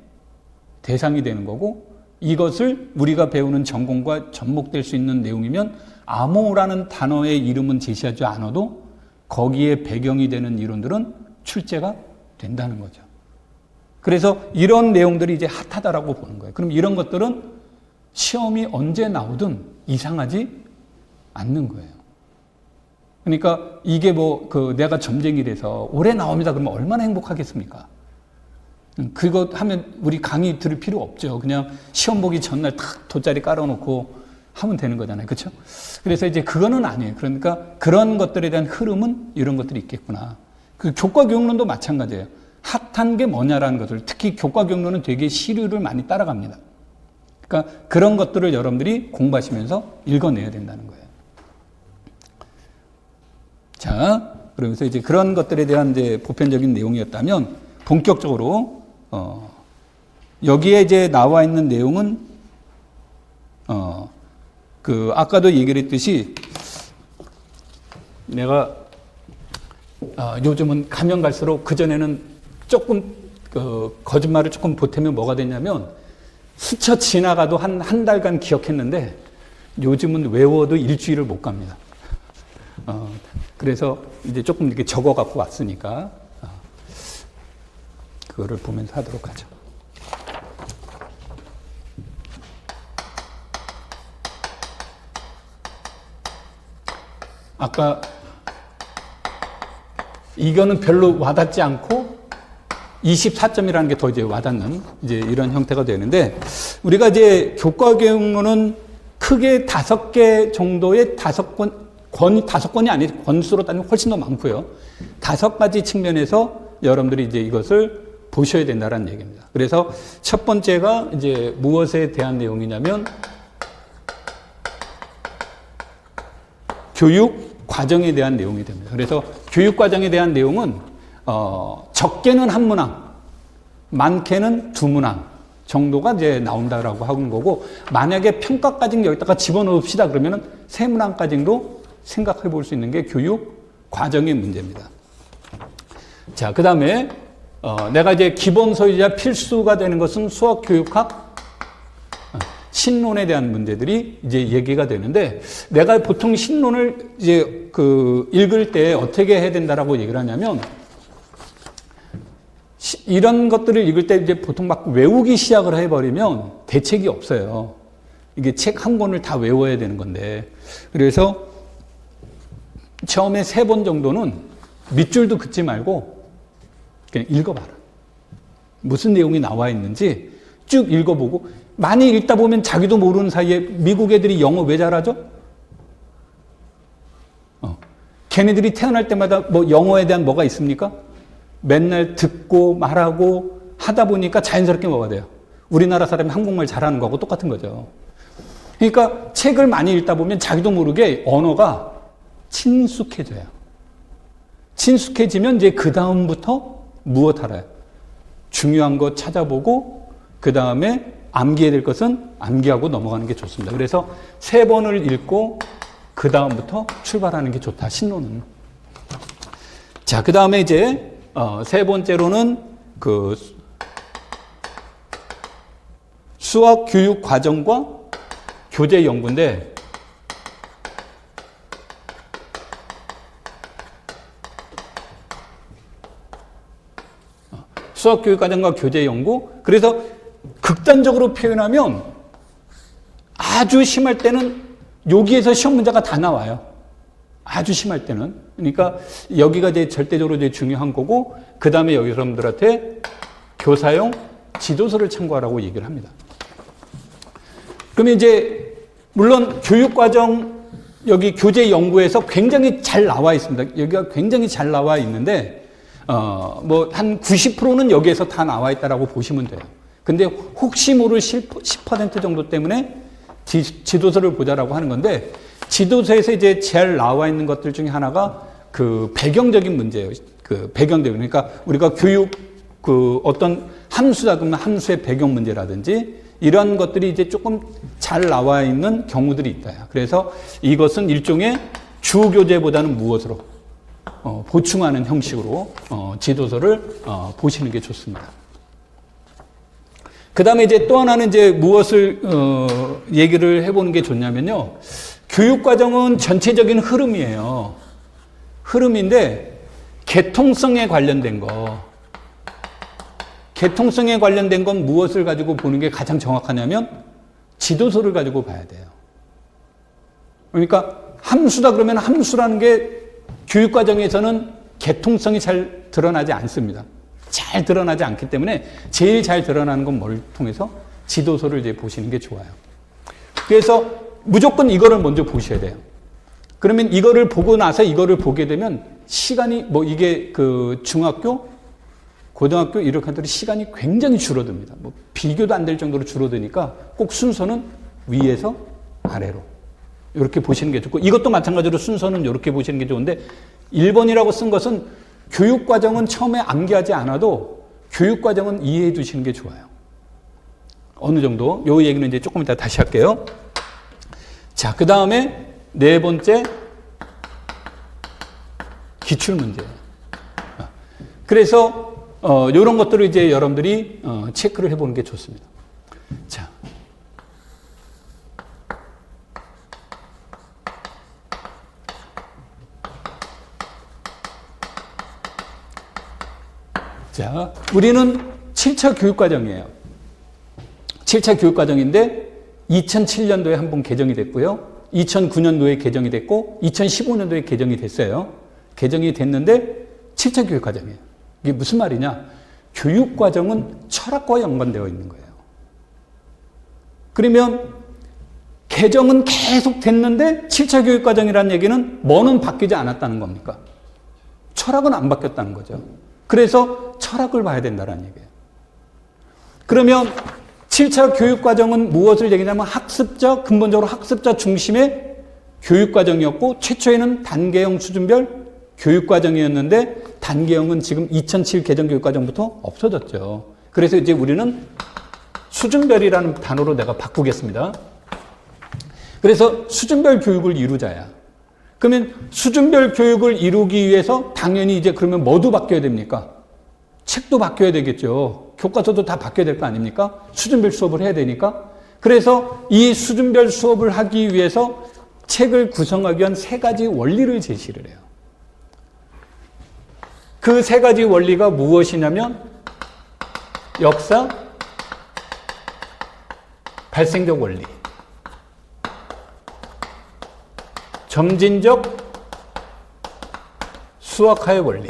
대상이 되는 거고, 이것을 우리가 배우는 전공과 접목될 수 있는 내용이면 암호라는 단어의 이름은 제시하지 않아도 거기에 배경이 되는 이론들은 출제가 된다는 거죠. 그래서 이런 내용들이 이제 핫하다라고 보는 거예요. 그럼 이런 것들은 시험이 언제 나오든 이상하지 않는 거예요. 그러니까 이게 내가 점쟁이라서 올해 나옵니다 그러면 얼마나 행복하겠습니까? 그거 하면 우리 강의 들을 필요 없죠. 그냥 시험 보기 전날 탁 돗자리 깔아놓고 하면 되는 거잖아요. 그렇죠? 그래서 이제 그거는 아니에요. 그러니까 그런 것들에 대한 흐름은 이런 것들이 있겠구나. 그 교과교육론도 마찬가지예요. 핫한 게 뭐냐라는 것을, 특히 교과교육론은 되게 시류를 많이 따라갑니다. 그러니까 그런 것들을 여러분들이 공부하시면서 읽어내야 된다는 거예요. 자, 그러면서 이제 그런 것들에 대한 이제 보편적인 내용이었다면, 본격적으로 여기에 이제 나와 있는 내용은 아까도 얘기를 했듯이, 내가 요즘은 가면 갈수록, 그전에는 조금 거짓말을 조금 보태면 뭐가 되냐면, 스쳐 지나가도 한 달간 기억했는데 요즘은 외워도 일주일을 못 갑니다. 그래서 이제 조금 이렇게 적어 갖고 왔으니까 그거를 보면서 하도록 하죠. 아까 이거는 별로 와닿지 않고 24점이라는 게 더 이제 와닿는 이제 이런 형태가 되는데, 우리가 이제 교과교육론은 크게 5개 정도의 5권이 아니고 권수로 따지면 훨씬 더 많고요. 5가지 측면에서 여러분들이 이제 이것을 보셔야 된다는 얘기입니다. 그래서 첫 번째가 이제 무엇에 대한 내용이냐면, 교육 과정에 대한 내용이 됩니다. 그래서 교육 과정에 대한 내용은 적게는 한 문항, 많게는 2문항 정도가 이제 나온다라고 하는 거고, 만약에 평가까지 여기다가 집어넣읍시다 그러면은 3문항까지도 생각해 볼 수 있는 게 교육 과정의 문제입니다. 자, 그 다음에 내가 이제 기본 소유자 필수가 되는 것은 수학 교육학 신론에 대한 문제들이 이제 얘기가 되는데, 내가 보통 신론을 이제 읽을 때 어떻게 해야 된다라고 얘기를 하냐면, 이런 것들을 읽을 때 이제 보통 막 외우기 시작을 해버리면 대책이 없어요. 이게 책 한 권을 다 외워야 되는 건데, 그래서 처음에 3번 정도는 밑줄도 긋지 말고 그냥 읽어봐라. 무슨 내용이 나와 있는지 쭉 읽어보고, 많이 읽다 보면 자기도 모르는 사이에 미국 애들이 영어 왜 잘하죠? 걔네들이 태어날 때마다 뭐 영어에 대한 뭐가 있습니까? 맨날 듣고 말하고 하다 보니까 자연스럽게 뭐가 돼요? 우리나라 사람이 한국말 잘하는 거하고 똑같은 거죠. 그러니까 책을 많이 읽다 보면 자기도 모르게 언어가 친숙해져요. 친숙해지면 이제 그 다음부터 무엇 알아요? 중요한 거 찾아보고 그 다음에 암기해야 될 것은 암기하고 넘어가는 게 좋습니다. 그래서 3번을 읽고 그 다음부터 출발하는 게 좋다, 신론은. 자, 그 다음에 이제 3번째로는 그 수학 교육 과정과 교재 연구인데, 수학 교육 과정과 교재 연구. 그래서 극단적으로 표현하면 아주 심할 때는 여기에서 시험 문제가 다 나와요. 아주 심할 때는. 그러니까 여기가 이제 절대적으로 이제 중요한 거고, 그 다음에 여기 사람들한테 교사용 지도서를 참고하라고 얘기를 합니다. 그러면 이제 물론 교육과정 여기 교재 연구에서 굉장히 잘 나와 있습니다. 여기가 굉장히 잘 나와 있는데, 뭐 한 90%는 여기에서 다 나와 있다라고 보시면 돼요. 근데 혹시 모를 10% 정도 때문에 지도서를 보자라고 하는 건데, 지도서에서 이제 잘 나와 있는 것들 중에 하나가 그 배경적인 문제예요. 그 배경적인, 그러니까 우리가 교육 그 어떤 함수다 그러면 함수의 배경 문제라든지 이런 것들이 이제 조금 잘 나와 있는 경우들이 있다. 그래서 이것은 일종의 주 교재보다는 무엇으로 보충하는 형식으로 지도서를 보시는 게 좋습니다. 그 다음에 이제 또 하나는 이제 무엇을 얘기를 해보는 게 좋냐면요, 교육과정은 전체적인 흐름이에요. 흐름인데 개통성에 관련된 거, 개통성에 관련된 건 무엇을 가지고 보는 게 가장 정확하냐면 지도서를 가지고 봐야 돼요. 그러니까 함수다 그러면 함수라는 게 교육과정에서는 개통성이 잘 드러나지 않습니다. 잘 드러나지 않기 때문에 제일 잘 드러나는 건 뭘 통해서? 지도서를 이제 보시는 게 좋아요. 그래서 무조건 이거를 먼저 보셔야 돼요. 그러면 이거를 보고 나서 이거를 보게 되면 시간이 뭐 이게 그 중학교, 고등학교 이렇게 하더라도 시간이 굉장히 줄어듭니다. 뭐 비교도 안 될 정도로 줄어드니까 꼭 순서는 위에서 아래로 이렇게 보시는 게 좋고, 이것도 마찬가지로 순서는 이렇게 보시는 게 좋은데, 1번이라고 쓴 것은 교육과정은 처음에 암기하지 않아도 교육과정은 이해해 두시는 게 좋아요. 어느 정도. 요 얘기는 이제 조금 이따 다시 할게요. 자, 그 다음에 4번째 기출문제예요. 그래서 이런 것들을 이제 여러분들이 체크를 해보는 게 좋습니다. 자, 우리는 7차 교육과정이에요. 7차 교육과정인데 2007년도에 한 번 개정이 됐고요. 2009년도에 개정이 됐고 2015년도에 개정이 됐어요. 개정이 됐는데 7차 교육과정이에요. 이게 무슨 말이냐? 교육과정은 철학과 연관되어 있는 거예요. 그러면 개정은 계속 됐는데 7차 교육과정이라는 얘기는 뭐는 바뀌지 않았다는 겁니까? 철학은 안 바뀌었다는 거죠. 그래서 철학을 봐야 된다는 얘기예요. 그러면 7차 교육과정은 무엇을 얘기냐면 학습자, 근본적으로 학습자 중심의 교육과정이었고, 최초에는 단계형 수준별 교육과정이었는데 단계형은 지금 2007 개정 교육과정부터 없어졌죠. 그래서 이제 우리는 수준별이라는 단어로 내가 바꾸겠습니다. 그래서 수준별 교육을 이루자야. 그러면 수준별 교육을 이루기 위해서 당연히 이제 그러면 뭐도 바뀌어야 됩니까? 책도 바뀌어야 되겠죠. 교과서도 다 바뀌어야 될 거 아닙니까? 수준별 수업을 해야 되니까. 그래서 이 수준별 수업을 하기 위해서 책을 구성하기 위한 세 가지 원리를 제시를 해요. 그 세 가지 원리가 무엇이냐면 역사, 발생적 원리, 점진적, 수학화의 원리,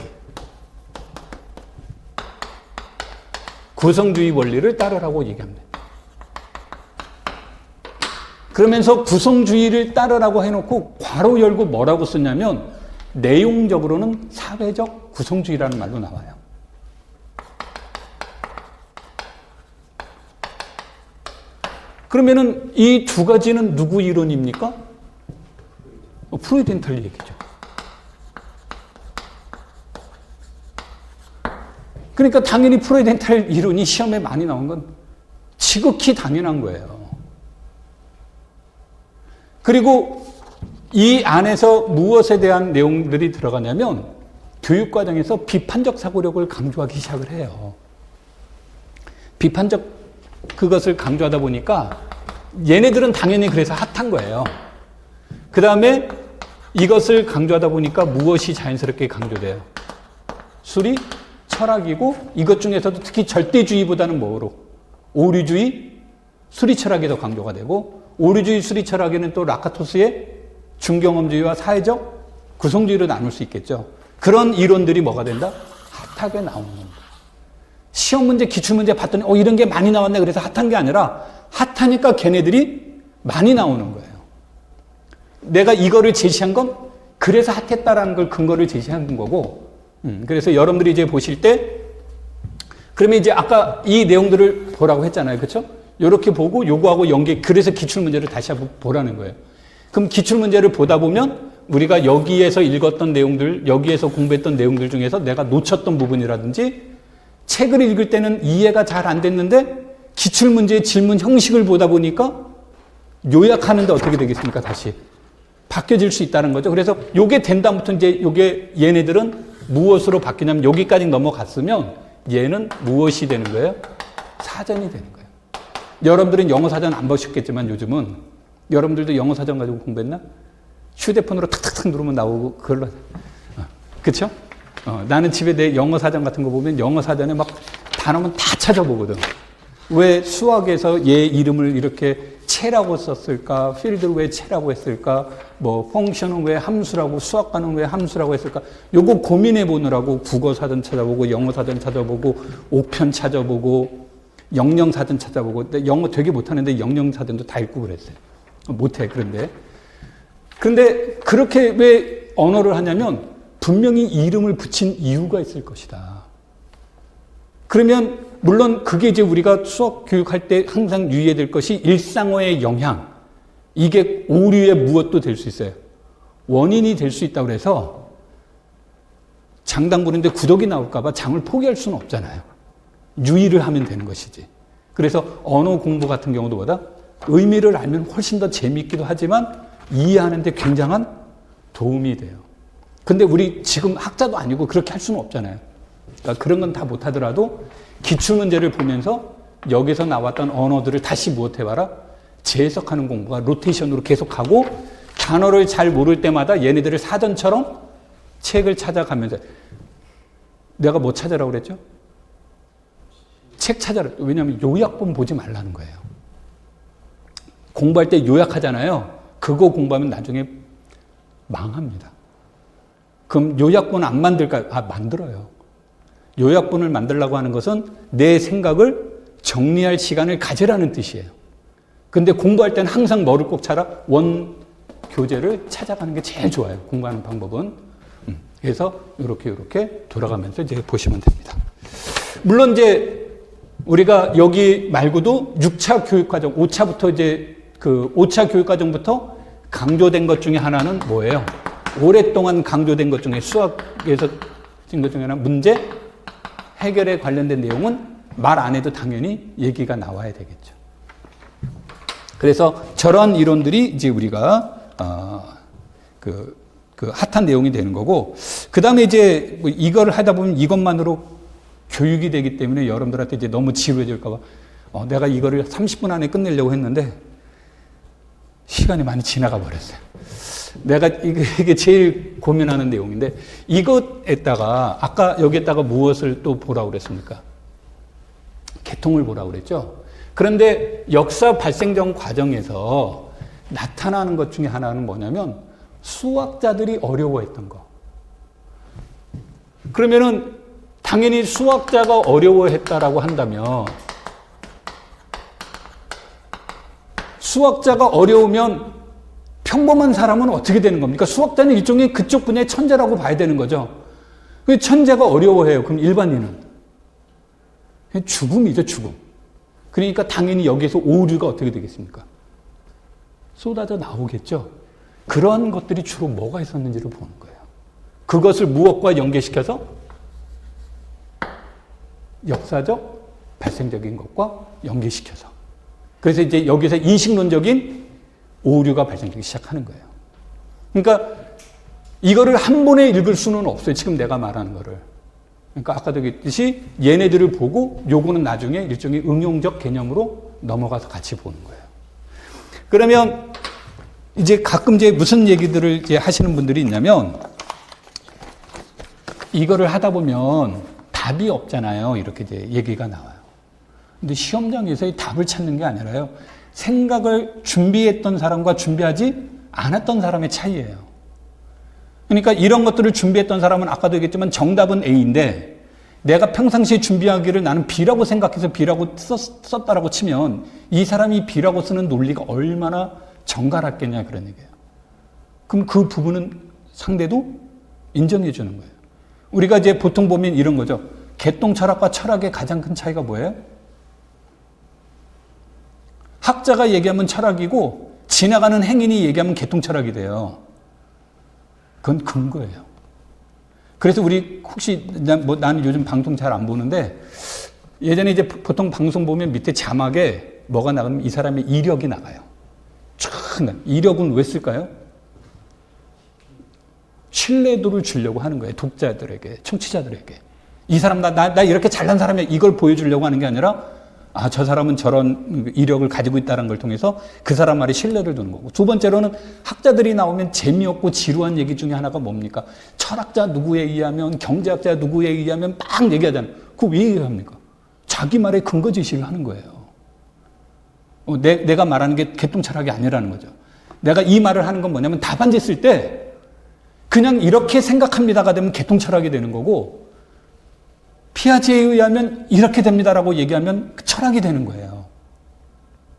구성주의 원리를 따르라고 얘기합니다. 그러면서 구성주의를 따르라고 해놓고 괄호 열고 뭐라고 쓰냐면 내용적으로는 사회적 구성주의라는 말로 나와요. 그러면은 이 두 가지는 누구 이론입니까? 프로이덴탈 얘기죠. 그러니까 당연히 프로이덴탈 이론이 시험에 많이 나온 건 지극히 당연한 거예요. 그리고 이 안에서 무엇에 대한 내용들이 들어가냐면 교육과정에서 비판적 사고력을 강조하기 시작을 해요. 비판적 그것을 강조하다 보니까 얘네들은 당연히 그래서 핫한 거예요. 그 다음에 이것을 강조하다 보니까 무엇이 자연스럽게 강조돼요? 수리, 철학이고 이것 중에서도 특히 절대주의보다는 뭐로? 오류주의, 수리 철학이 더 강조가 되고 오류주의, 수리 철학에는 또 라카토스의 중경험주의와 사회적 구성주의로 나눌 수 있겠죠. 그런 이론들이 뭐가 된다? 핫하게 나오는 겁니다. 시험 문제, 기출문제 봤더니 이런 게 많이 나왔네. 그래서 핫한 게 아니라 핫하니까 걔네들이 많이 나오는 거예요. 내가 이거를 제시한 건 그래서 핫했다라는 걸 근거를 제시한 거고 그래서 여러분들이 이제 보실 때 그러면 이제 아까 이 내용들을 보라고 했잖아요. 그렇죠? 이렇게 보고 요거하고 연계 그래서 기출문제를 다시 한번 보라는 거예요. 그럼 기출문제를 보다 보면 우리가 여기에서 읽었던 내용들, 여기에서 공부했던 내용들 중에서 내가 놓쳤던 부분이라든지 책을 읽을 때는 이해가 잘 안 됐는데 기출문제의 질문 형식을 보다 보니까 요약하는데 어떻게 되겠습니까? 다시 바뀌어질 수 있다는 거죠. 그래서 요게 된 다음부터 이제 요게 얘네들은 무엇으로 바뀌냐면 여기까지 넘어갔으면 얘는 무엇이 되는 거예요? 사전이 되는 거예요. 여러분들은 영어 사전 안 보셨겠지만 요즘은 여러분들도 영어 사전 가지고 공부했나? 휴대폰으로 탁탁탁 누르면 나오고 그걸로 그렇죠? 나는 집에 내 영어 사전 같은 거 보면 영어 사전에 막 단어만 다 찾아보거든. 왜 수학에서 얘 이름을 이렇게 채라고 썼을까? 필드를 왜 채라고 했을까? 뭐 펑션은 왜 함수라고, 수학과는 왜 함수라고 했을까? 요거 고민해 보느라고 국어 사전 찾아보고 영어 사전 찾아보고 옥편 찾아보고 영영 사전 찾아보고 영어 되게 못하는데 영영 사전도 다 읽고 그랬어요. 못해 그런데 그렇게 왜 언어를 하냐면 분명히 이름을 붙인 이유가 있을 것이다. 그러면 물론 그게 이제 우리가 수학 교육할 때 항상 유의해야 될 것이 일상어의 영향. 이게 오류의 무엇도 될 수 있어요. 원인이 될 수 있다고 해서 장당 보는데 구덕이 나올까 봐 장을 포기할 수는 없잖아요. 유의를 하면 되는 것이지. 그래서 언어 공부 같은 경우도 보다 의미를 알면 훨씬 더 재미있기도 하지만 이해하는 데 굉장한 도움이 돼요. 근데 우리 지금 학자도 아니고 그렇게 할 수는 없잖아요. 그러니까 그런 건 다 못하더라도 기출문제를 보면서 여기서 나왔던 언어들을 다시 무엇해봐라? 재해석하는 공부가 로테이션으로 계속하고 단어를 잘 모를 때마다 얘네들을 사전처럼 책을 찾아가면서 내가 뭐 찾으라고 그랬죠? 책 찾아라. 왜냐하면 요약본 보지 말라는 거예요. 공부할 때 요약하잖아요. 그거 공부하면 나중에 망합니다. 그럼 요약본 안 만들까요? 만들어요. 요약본을 만들려고 하는 것은 내 생각을 정리할 시간을 가지라는 뜻이에요. 근데 공부할 때는 항상 뭐를 꼭 찾아? 원 교재를 찾아가는 게 제일 좋아요. 공부하는 방법은. 그래서 이렇게 돌아가면서 이제 보시면 됩니다. 물론 이제 우리가 여기 말고도 6차 교육과정, 5차부터 이제 그 5차 교육과정부터 강조된 것 중에 하나는 뭐예요? 오랫동안 강조된 것 중에 수학에서 진 것 중에 하나 문제 해결에 관련된 내용은 말 안 해도 당연히 얘기가 나와야 되겠죠. 그래서 저러한 이론들이 이제 우리가 그 핫한 내용이 되는 거고, 그 다음에 이제 뭐 이걸 하다 보면 이것만으로 교육이 되기 때문에 여러분들한테 이제 너무 지루해질까봐 내가 이거를 30분 안에 끝내려고 했는데 시간이 많이 지나가 버렸어요. 내가 이게 제일 고민하는 내용인데 이것에다가 아까 여기에다가 무엇을 또 보라고 그랬습니까? 계통을 보라고 그랬죠. 그런데 역사 발생 전 과정에서 나타나는 것 중에 하나는 뭐냐면 수학자들이 어려워했던 거. 그러면은 당연히 수학자가 어려워했다라고 한다면 수학자가 어려우면 평범한 사람은 어떻게 되는 겁니까? 수학자는 일종의 그쪽 분야의 천재라고 봐야 되는 거죠. 천재가 어려워해요. 그럼 일반인은 죽음이죠, 죽음. 그러니까 당연히 여기에서 오류가 어떻게 되겠습니까? 쏟아져 나오겠죠. 그런 것들이 주로 뭐가 있었는지를 보는 거예요. 그것을 무엇과 연계시켜서 역사적 발생적인 것과 연계시켜서. 그래서 이제 여기서 인식론적인 오류가 발생되기 시작하는 거예요. 그러니까 이거를 한 번에 읽을 수는 없어요. 지금 내가 말하는 거를. 그러니까 아까도 얘기했듯이 얘네들을 보고 요거는 나중에 일종의 응용적 개념으로 넘어가서 같이 보는 거예요. 그러면 이제 가끔 이제 무슨 얘기들을 이제 하시는 분들이 있냐면 이거를 하다 보면 답이 없잖아요. 이렇게 이제 얘기가 나와요. 근데 시험장에서의 답을 찾는 게 아니라요. 생각을 준비했던 사람과 준비하지 않았던 사람의 차이예요. 그러니까 이런 것들을 준비했던 사람은 아까도 얘기했지만 정답은 A인데 내가 평상시에 준비하기를 나는 B라고 생각해서 B라고 썼다라고 치면 이 사람이 B라고 쓰는 논리가 얼마나 정갈했겠냐 그런 얘기예요. 그럼 그 부분은 상대도 인정해 주는 거예요. 우리가 이제 보통 보면 이런 거죠. 개똥 철학과 철학의 가장 큰 차이가 뭐예요? 학자가 얘기하면 철학이고 지나가는 행인이 얘기하면 개똥 철학이 돼요. 그건 근거예요. 그래서 우리 혹시 나는 요즘 방송 잘 안 보는데 예전에 이제 보통 방송 보면 밑에 자막에 뭐가 나가면 이 사람의 이력이 나가요. 촤, 이력은 왜 쓸까요? 신뢰도를 주려고 하는 거예요. 독자들에게, 청취자들에게. 이 사람 나 이렇게 잘난 사람이야. 이걸 보여주려고 하는 게 아니라 저 사람은 저런 이력을 가지고 있다는 걸 통해서 그 사람 말에 신뢰를 두는 거고. 두 번째로는 학자들이 나오면 재미없고 지루한 얘기 중에 하나가 뭡니까? 철학자 누구에 의하면, 경제학자 누구에 의하면 막 얘기하잖아요. 그거 왜 얘기합니까? 자기 말에 근거 제시를 하는 거예요. 내가 말하는 게 개똥철학이 아니라는 거죠. 내가 이 말을 하는 건 뭐냐면 답안지 쓸 때 그냥 이렇게 생각합니다가 되면 개똥철학이 되는 거고 피아제에 의하면 이렇게 됩니다라고 얘기하면 철학이 되는 거예요.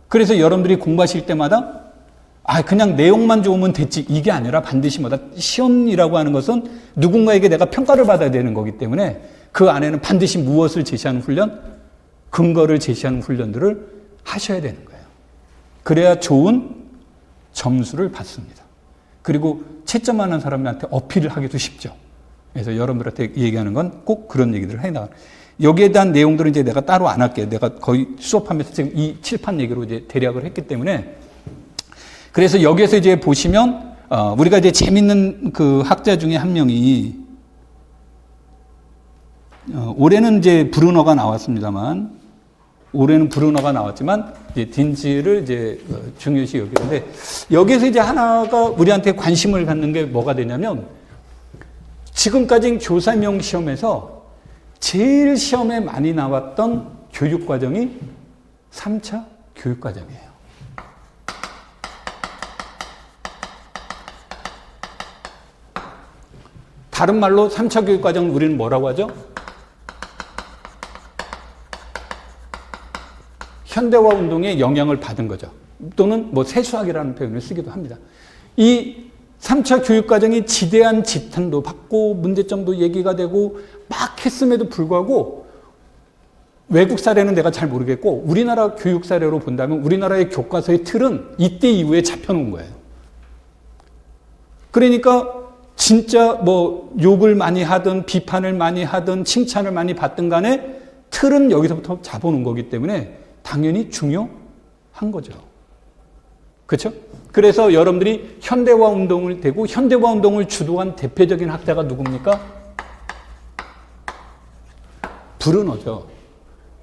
그래서 여러분들이 공부하실 때마다 그냥 내용만 좋으면 됐지 이게 아니라 반드시 시험이라고 하는 것은 누군가에게 내가 평가를 받아야 되는 거기 때문에 그 안에는 반드시 무엇을 제시하는 훈련, 근거를 제시하는 훈련들을 하셔야 되는 거예요. 그래야 좋은 점수를 받습니다. 그리고 채점하는 사람한테 어필을 하기도 쉽죠. 그래서 여러분들한테 얘기하는 건 꼭 그런 얘기들을 해나가. 여기에 대한 내용들은 이제 내가 따로 안 할게요. 내가 거의 수업하면서 지금 이 칠판 얘기로 이제 대략을 했기 때문에. 그래서 여기에서 이제 보시면, 우리가 이제 재밌는 그 학자 중에 한 명이, 올해는 이제 브루너가 나왔습니다만, 이제 딘지를 이제 중요시 여기는데, 여기에서 이제 하나가 우리한테 관심을 갖는 게 뭐가 되냐면, 지금까지 교사명 시험에서 제일 시험에 많이 나왔던 교육과정이 3차 교육과정이에요. 다른 말로 3차 교육과정은 우리는 뭐라고 하죠? 현대화 운동의 영향을 받은 거죠. 또는 세수학이라는 표현을 쓰기도 합니다. 이 3차 교육과정이 지대한 지탄도 받고 문제점도 얘기가 되고 막 했음에도 불구하고 외국 사례는 내가 잘 모르겠고 우리나라 교육 사례로 본다면 우리나라의 교과서의 틀은 이때 이후에 잡혀놓은 거예요. 그러니까 진짜 욕을 많이 하든 비판을 많이 하든 칭찬을 많이 받든 간에 틀은 여기서부터 잡아놓은 거기 때문에 당연히 중요한 거죠. 그렇죠? 그래서 여러분들이 현대화 운동을 되고 현대화 운동을 주도한 대표적인 학자가 누굽니까? 브루너죠.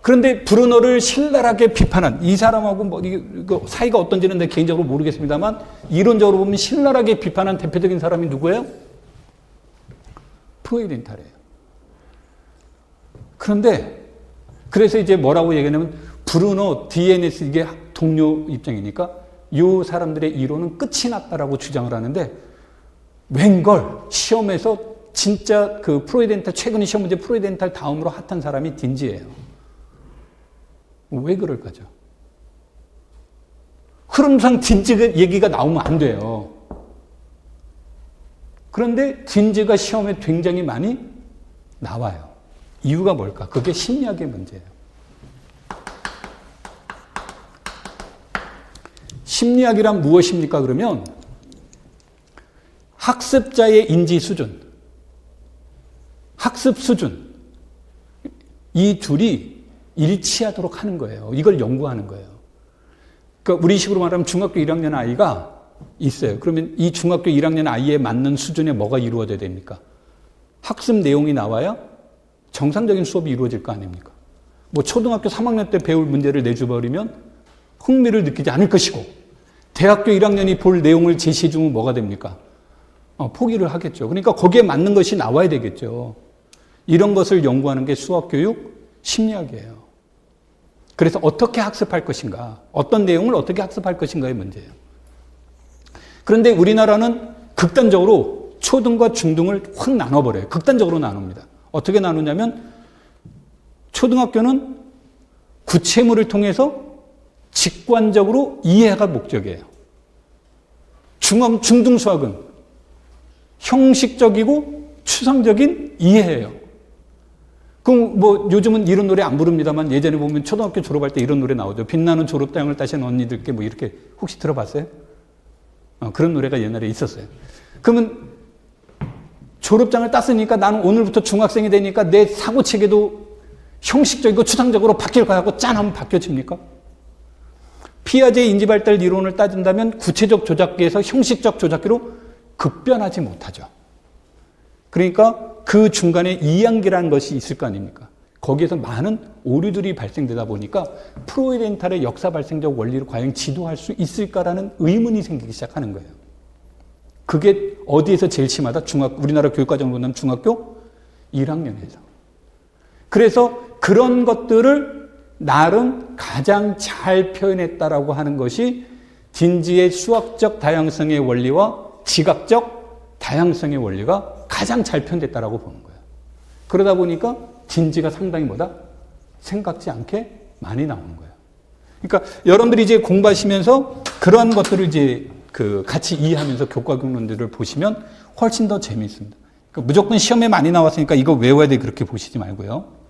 그런데 브루너를 신랄하게 비판한 이 사람하고 뭐 이거 사이가 어떤지는 내 개인적으로 모르겠습니다만 이론적으로 보면 신랄하게 비판한 대표적인 사람이 누구예요? 프로이덴탈이에요. 그런데 그래서 이제 뭐라고 얘기하냐면 브루너 DNS 이게 동료 입장이니까 이 사람들의 이론은 끝이 났다라고 주장을 하는데 웬걸 시험에서 진짜 그 프로이덴탈 최근에 시험 문제 프로이덴탈 다음으로 핫한 사람이 딘지예요. 왜 그럴까죠? 흐름상 딘지 얘기가 나오면 안 돼요. 그런데 딘지가 시험에 굉장히 많이 나와요. 이유가 뭘까? 그게 심리학의 문제예요. 심리학이란 무엇입니까? 그러면 학습자의 인지 수준, 학습 수준, 이 둘이 일치하도록 하는 거예요. 이걸 연구하는 거예요. 그러니까 우리 식으로 말하면 중학교 1학년 아이가 있어요. 그러면 이 중학교 1학년 아이에 맞는 수준에 뭐가 이루어져야 됩니까? 학습 내용이 나와야 정상적인 수업이 이루어질 거 아닙니까? 뭐 초등학교 3학년 때 배울 문제를 내줘버리면 흥미를 느끼지 않을 것이고 대학교 1학년이 볼 내용을 제시해 주면 뭐가 됩니까? 포기를 하겠죠. 그러니까 거기에 맞는 것이 나와야 되겠죠. 이런 것을 연구하는 게 수학교육 심리학이에요. 그래서 어떻게 학습할 것인가, 어떤 내용을 어떻게 학습할 것인가의 문제예요. 그런데 우리나라는 극단적으로 초등과 중등을 확 나눠버려요. 극단적으로 나눕니다. 어떻게 나누냐면 초등학교는 구체물을 통해서 직관적으로 이해가 목적이에요. 중등 수학은 형식적이고 추상적인 이해예요. 그럼 뭐 요즘은 이런 노래 안 부릅니다만 예전에 보면 초등학교 졸업할 때 이런 노래 나오죠. 빛나는 졸업장을 따신 언니들께 뭐 이렇게 혹시 들어봤어요? 그런 노래가 옛날에 있었어요. 그러면 졸업장을 땄으니까 나는 오늘부터 중학생이 되니까 내 사고체계도 형식적이고 추상적으로 바뀔까 하고 짠 하면 바뀌어집니까? 피아제의 인지발달 이론을 따진다면 구체적 조작기에서 형식적 조작기로 급변하지 못하죠. 그러니까 그 중간에 이양기라는 것이 있을 거 아닙니까? 거기에서 많은 오류들이 발생되다 보니까 프로이덴탈의 역사 발생적 원리를 과연 지도할 수 있을까라는 의문이 생기기 시작하는 거예요. 그게 어디에서 제일 심하다? 우리나라 교육과정을 본다면 중학교 1학년에서. 그래서 그런 것들을 나름 가장 잘 표현했다라고 하는 것이 딘지의 수학적 다양성의 원리와 지각적 다양성의 원리가 가장 잘 표현됐다라고 보는 거예요. 그러다 보니까 딘지가 상당히 생각지 않게 많이 나오는 거예요. 그러니까 여러분들이 이제 공부하시면서 그런 것들을 이제 같이 이해하면서 교과학론들을 보시면 훨씬 더 재미있습니다. 그러니까 무조건 시험에 많이 나왔으니까 이거 외워야 돼 그렇게 보시지 말고요.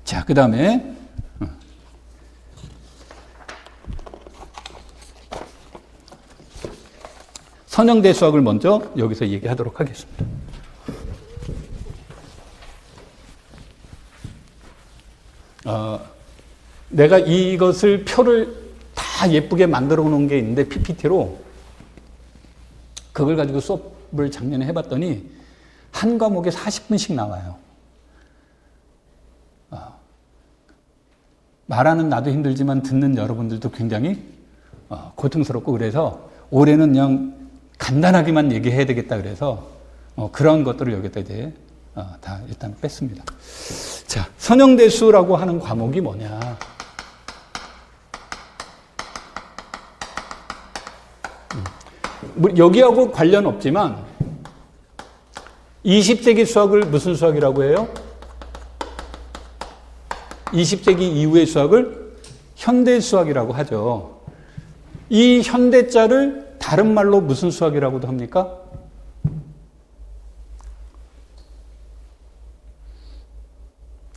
자, 그 다음에 선형대 수학을 먼저 여기서 얘기하도록 하겠습니다. 내가 이것을 표를 다 예쁘게 만들어 놓은 게 있는데 PPT로 그걸 가지고 수업을 작년에 해봤더니 한 과목에 40분씩 나와요. 말하는 나도 힘들지만 듣는 여러분들도 굉장히 고통스럽고 그래서 올해는 그냥 간단하게만 얘기해야 되겠다 그래서 그런 것들을 여기다 이제 다 일단 뺐습니다. 자, 선형대수라고 하는 과목이 뭐냐? 여기하고 관련 없지만 20세기 수학을 무슨 수학이라고 해요? 20세기 이후의 수학을 현대수학이라고 하죠. 이 현대자를 다른 말로 무슨 수학이라고도 합니까?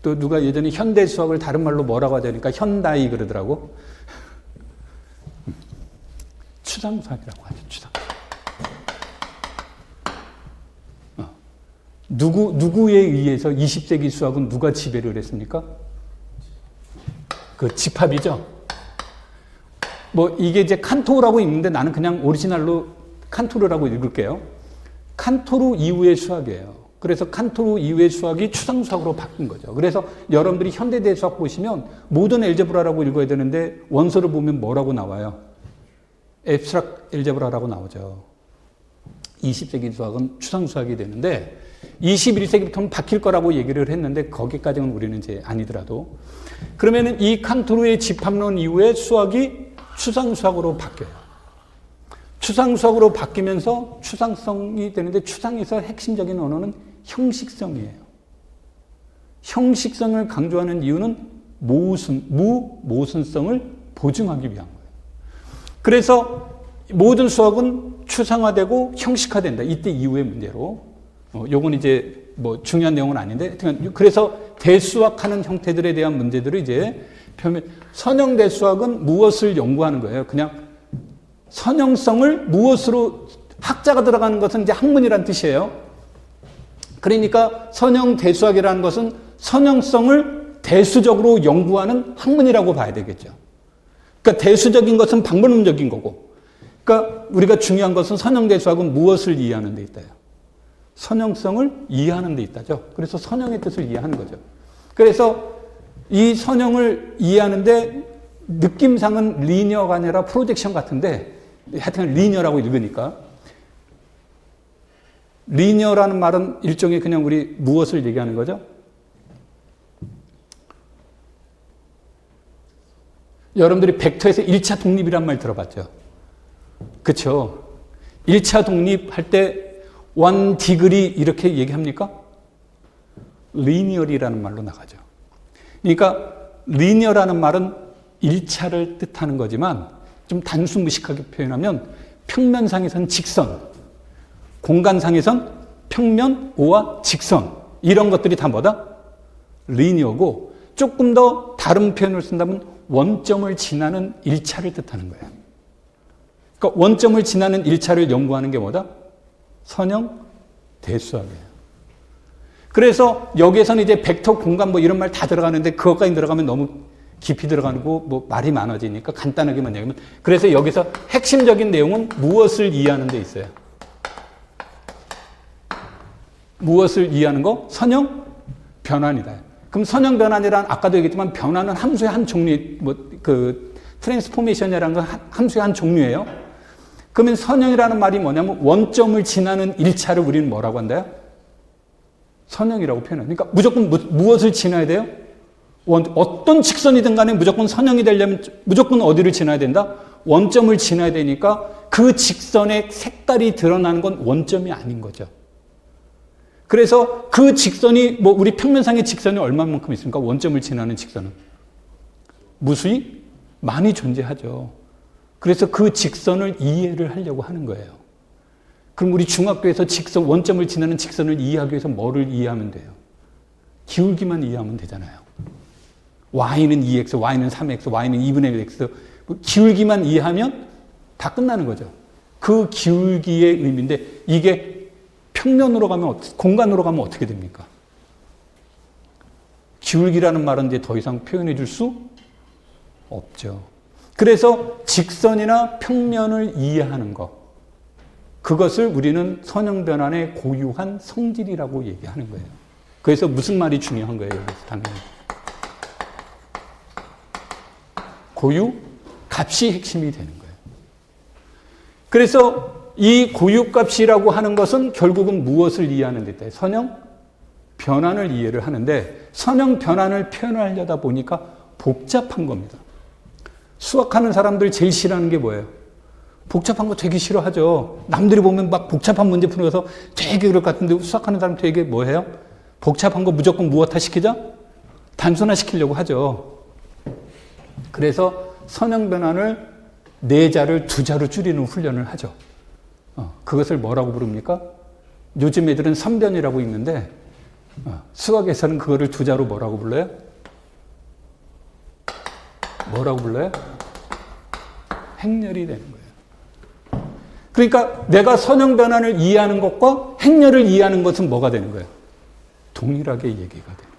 또 누가 예전에 현대수학을 다른 말로 뭐라고 하자니까 현다이 그러더라고. 추상수학이라고 하죠. 추상수학. 누구에 의해서 20세기 수학은 누가 지배를 했습니까? 그 집합이죠. 뭐 이게 이제 칸토르라고 있는데 나는 그냥 오리지널로 칸토르라고 읽을게요. 칸토르 이후의 수학이에요. 그래서 칸토 이후의 수학이 추상수학으로 바뀐 거죠. 그래서 여러분들이 현대대 수학 보시면 모던 엘제브라라고 읽어야 되는데 원서를 보면 뭐라고 나와요? 앱스트랙트 엘제브라라고 나오죠. 20세기 수학은 추상수학이 되는데 21세기부터는 바뀔 거라고 얘기를 했는데 거기까지는 우리는 이제 아니더라도 그러면은 이 칸토르의 집합론 이후에 수학이 추상수학으로 바뀌어요. 추상수학으로 바뀌면서 추상성이 되는데 추상에서 핵심적인 언어는 형식성이에요. 형식성을 강조하는 이유는 모순성을 보증하기 위한 거예요. 그래서 모든 수학은 추상화되고 형식화된다. 이때 이후의 문제로. 요건 이제 뭐 중요한 내용은 아닌데, 그래서 대수학하는 형태들에 대한 문제들을 이제 선형 대수학은 무엇을 연구하는 거예요? 그냥 선형성을 무엇으로 학자가 들어가는 것은 이제 학문이란 뜻이에요. 그러니까 선형 대수학이라는 것은 선형성을 대수적으로 연구하는 학문이라고 봐야 되겠죠. 그러니까 대수적인 것은 방법론적인 거고, 그러니까 우리가 중요한 것은 선형 대수학은 무엇을 이해하는 데 있다요? 선형성을 이해하는 데 있다죠. 그래서 선형의 뜻을 이해하는 거죠. 그래서 이 선형을 이해하는데 느낌상은 리니어가 아니라 프로젝션 같은데 하여튼 리니어라고 읽으니까 리니어라는 말은 일종의 그냥 우리 무엇을 얘기하는 거죠? 여러분들이 벡터에서 1차 독립이란 말 들어봤죠? 그렇죠? 1차 독립할 때 원 디그리 이렇게 얘기합니까? 리니어리라는 말로 나가죠. 그러니까 리니어라는 말은 1차를 뜻하는 거지만 좀 단순 무식하게 표현하면 평면상에선 직선, 공간상에선 평면, 오와 직선 이런 것들이 다 뭐다? 리니어고 조금 더 다른 표현을 쓴다면 원점을 지나는 1차를 뜻하는 거예요. 그러니까 원점을 지나는 1차를 연구하는 게 뭐다? 선형 대수학이에요. 그래서 여기에서는 이제 벡터 공간 뭐 이런 말 다 들어가는데 그것까지 들어가면 너무 깊이 들어가고 뭐 말이 많아지니까 간단하게만 얘기하면 그래서 여기서 핵심적인 내용은 무엇을 이해하는 데 있어요. 무엇을 이해하는 거? 선형 변환이다. 그럼 선형 변환이란 아까도 얘기했지만 변환은 함수의 한 종류, 트랜스포메이션이라는 건 함수의 한 종류예요. 그러면 선형이라는 말이 뭐냐면 원점을 지나는 1차를 우리는 뭐라고 한다요? 선형이라고 표현해요. 그러니까 무조건 무엇을 지나야 돼요? 어떤 직선이든 간에 무조건 선형이 되려면 무조건 어디를 지나야 된다? 원점을 지나야 되니까 그 직선의 색깔이 드러나는 건 원점이 아닌 거죠. 그래서 그 직선이 뭐 우리 평면상의 직선이 얼마만큼 있습니까? 원점을 지나는 직선은 무수히 많이 존재하죠. 그래서 그 직선을 이해를 하려고 하는 거예요. 그럼 우리 중학교에서 직선, 원점을 지나는 직선을 이해하기 위해서 뭐를 이해하면 돼요? 기울기만 이해하면 되잖아요. y는 2x, y는 3x, y는 2분의 1 x. 기울기만 이해하면 다 끝나는 거죠. 그 기울기의 의미인데 이게 평면으로 가면, 공간으로 가면 어떻게 됩니까? 기울기라는 말은 이제 더 이상 표현해 줄 수 없죠. 그래서 직선이나 평면을 이해하는 것, 그것을 우리는 선형 변환의 고유한 성질이라고 얘기하는 거예요. 그래서 무슨 말이 중요한 거예요? 여기서 당연히. 고유, 값이 핵심이 되는 거예요. 그래서 이 고유값이라고 하는 것은 결국은 무엇을 이해하는 데 있다? 선형 변환을 이해를 하는데 선형 변환을 표현하려다 보니까 복잡한 겁니다. 수학하는 사람들 제일 싫어하는 게 뭐예요? 복잡한 거 되게 싫어하죠. 남들이 보면 막 복잡한 문제 풀어서 되게 그럴 것 같은데 수학하는 사람 되게 뭐예요? 복잡한 거 무조건 무엇화 시키자? 단순화 시키려고 하죠. 그래서 선형 변환을 4자를 2자로 줄이는 훈련을 하죠. 그것을 뭐라고 부릅니까? 요즘 애들은 선변이라고 읽는데 수학에서는 그거를 2자로 뭐라고 불러요? 뭐라고 불러요? 행렬이 되는 거예요. 그러니까 내가 선형 변환을 이해하는 것과 행렬을 이해하는 것은 뭐가 되는 거예요? 동일하게 얘기가 되는 거예요.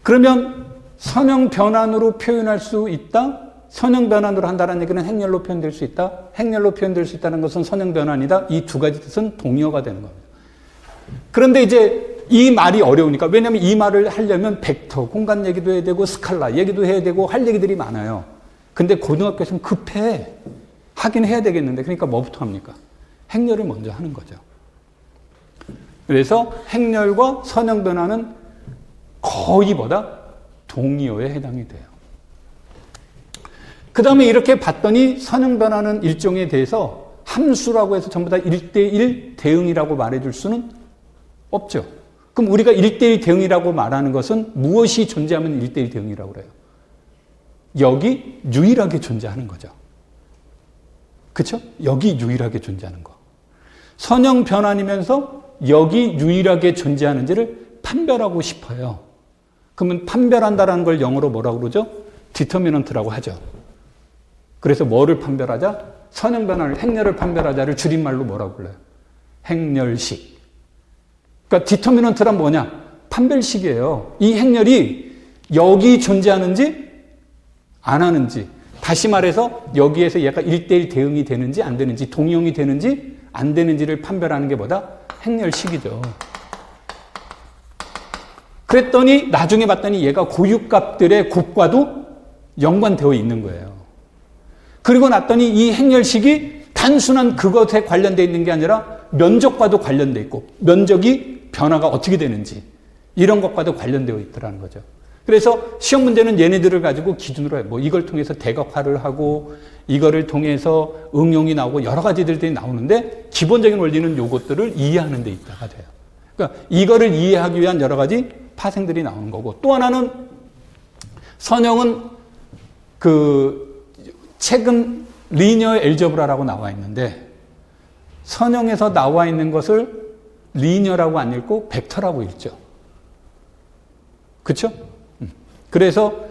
그러면 선형 변환으로 표현할 수 있다? 선형 변환으로 한다는 얘기는 행렬로 표현될 수 있다. 행렬로 표현될 수 있다는 것은 선형 변환이다. 이 두 가지 뜻은 동의어가 되는 겁니다. 그런데 이제 이 말이 어려우니까, 왜냐하면 이 말을 하려면 벡터, 공간 얘기도 해야 되고 스칼라 얘기도 해야 되고 할 얘기들이 많아요. 근데 고등학교에서는 급해. 하긴 해야 되겠는데, 그러니까 뭐부터 합니까? 행렬을 먼저 하는 거죠. 그래서 행렬과 선형 변화는 거의 뭐다? 동의어에 해당이 돼요. 그 다음에 이렇게 봤더니 선형 변화는 일종에 대해서 함수라고 해서 전부 다 1대1 대응이라고 말해줄 수는 없죠. 그럼 우리가 1대1 대응이라고 말하는 것은 무엇이 존재하면 1대1 대응이라고 그래요? 여기 유일하게 존재하는 거죠. 그렇죠? 여기 유일하게 존재하는 거. 선형 변환이면서 여기 유일하게 존재하는지를 판별하고 싶어요. 그러면 판별한다라는 걸 영어로 뭐라고 그러죠? 디터미넌트라고 하죠. 그래서 뭐를 판별하자? 선형 변환을, 행렬을 판별하자를 줄임말로 뭐라고 불러요? 행렬식. 그러니까 디터미넌트란 뭐냐? 판별식이에요. 이 행렬이 여기 존재하는지 안 하는지, 다시 말해서 여기에서 얘가 1대1 대응이 되는지 안 되는지, 동의형이 되는지 안 되는지를 판별하는 게 뭐다? 행렬식이죠. 그랬더니 나중에 봤더니 얘가 고유값들의 곱과도 연관되어 있는 거예요. 그리고 났더니 이 행렬식이 단순한 그것에 관련되어 있는 게 아니라 면적과도 관련되어 있고, 면적이 변화가 어떻게 되는지 이런 것과도 관련되어 있더라는 거죠. 그래서 시험 문제는 얘네들을 가지고 기준으로 해요. 뭐 이걸 통해서 대각화를 하고 이거를 통해서 응용이 나오고 여러 가지들이 나오는데 기본적인 원리는 요것들을 이해하는 데 있다가 돼요. 그러니까 이거를 이해하기 위한 여러 가지 파생들이 나오는 거고, 또 하나는 선형은 최근 리니어 엘제브라라고 나와 있는데 선형에서 나와 있는 것을 리니어라고 안 읽고 벡터라고 읽죠. 그렇죠? 그래서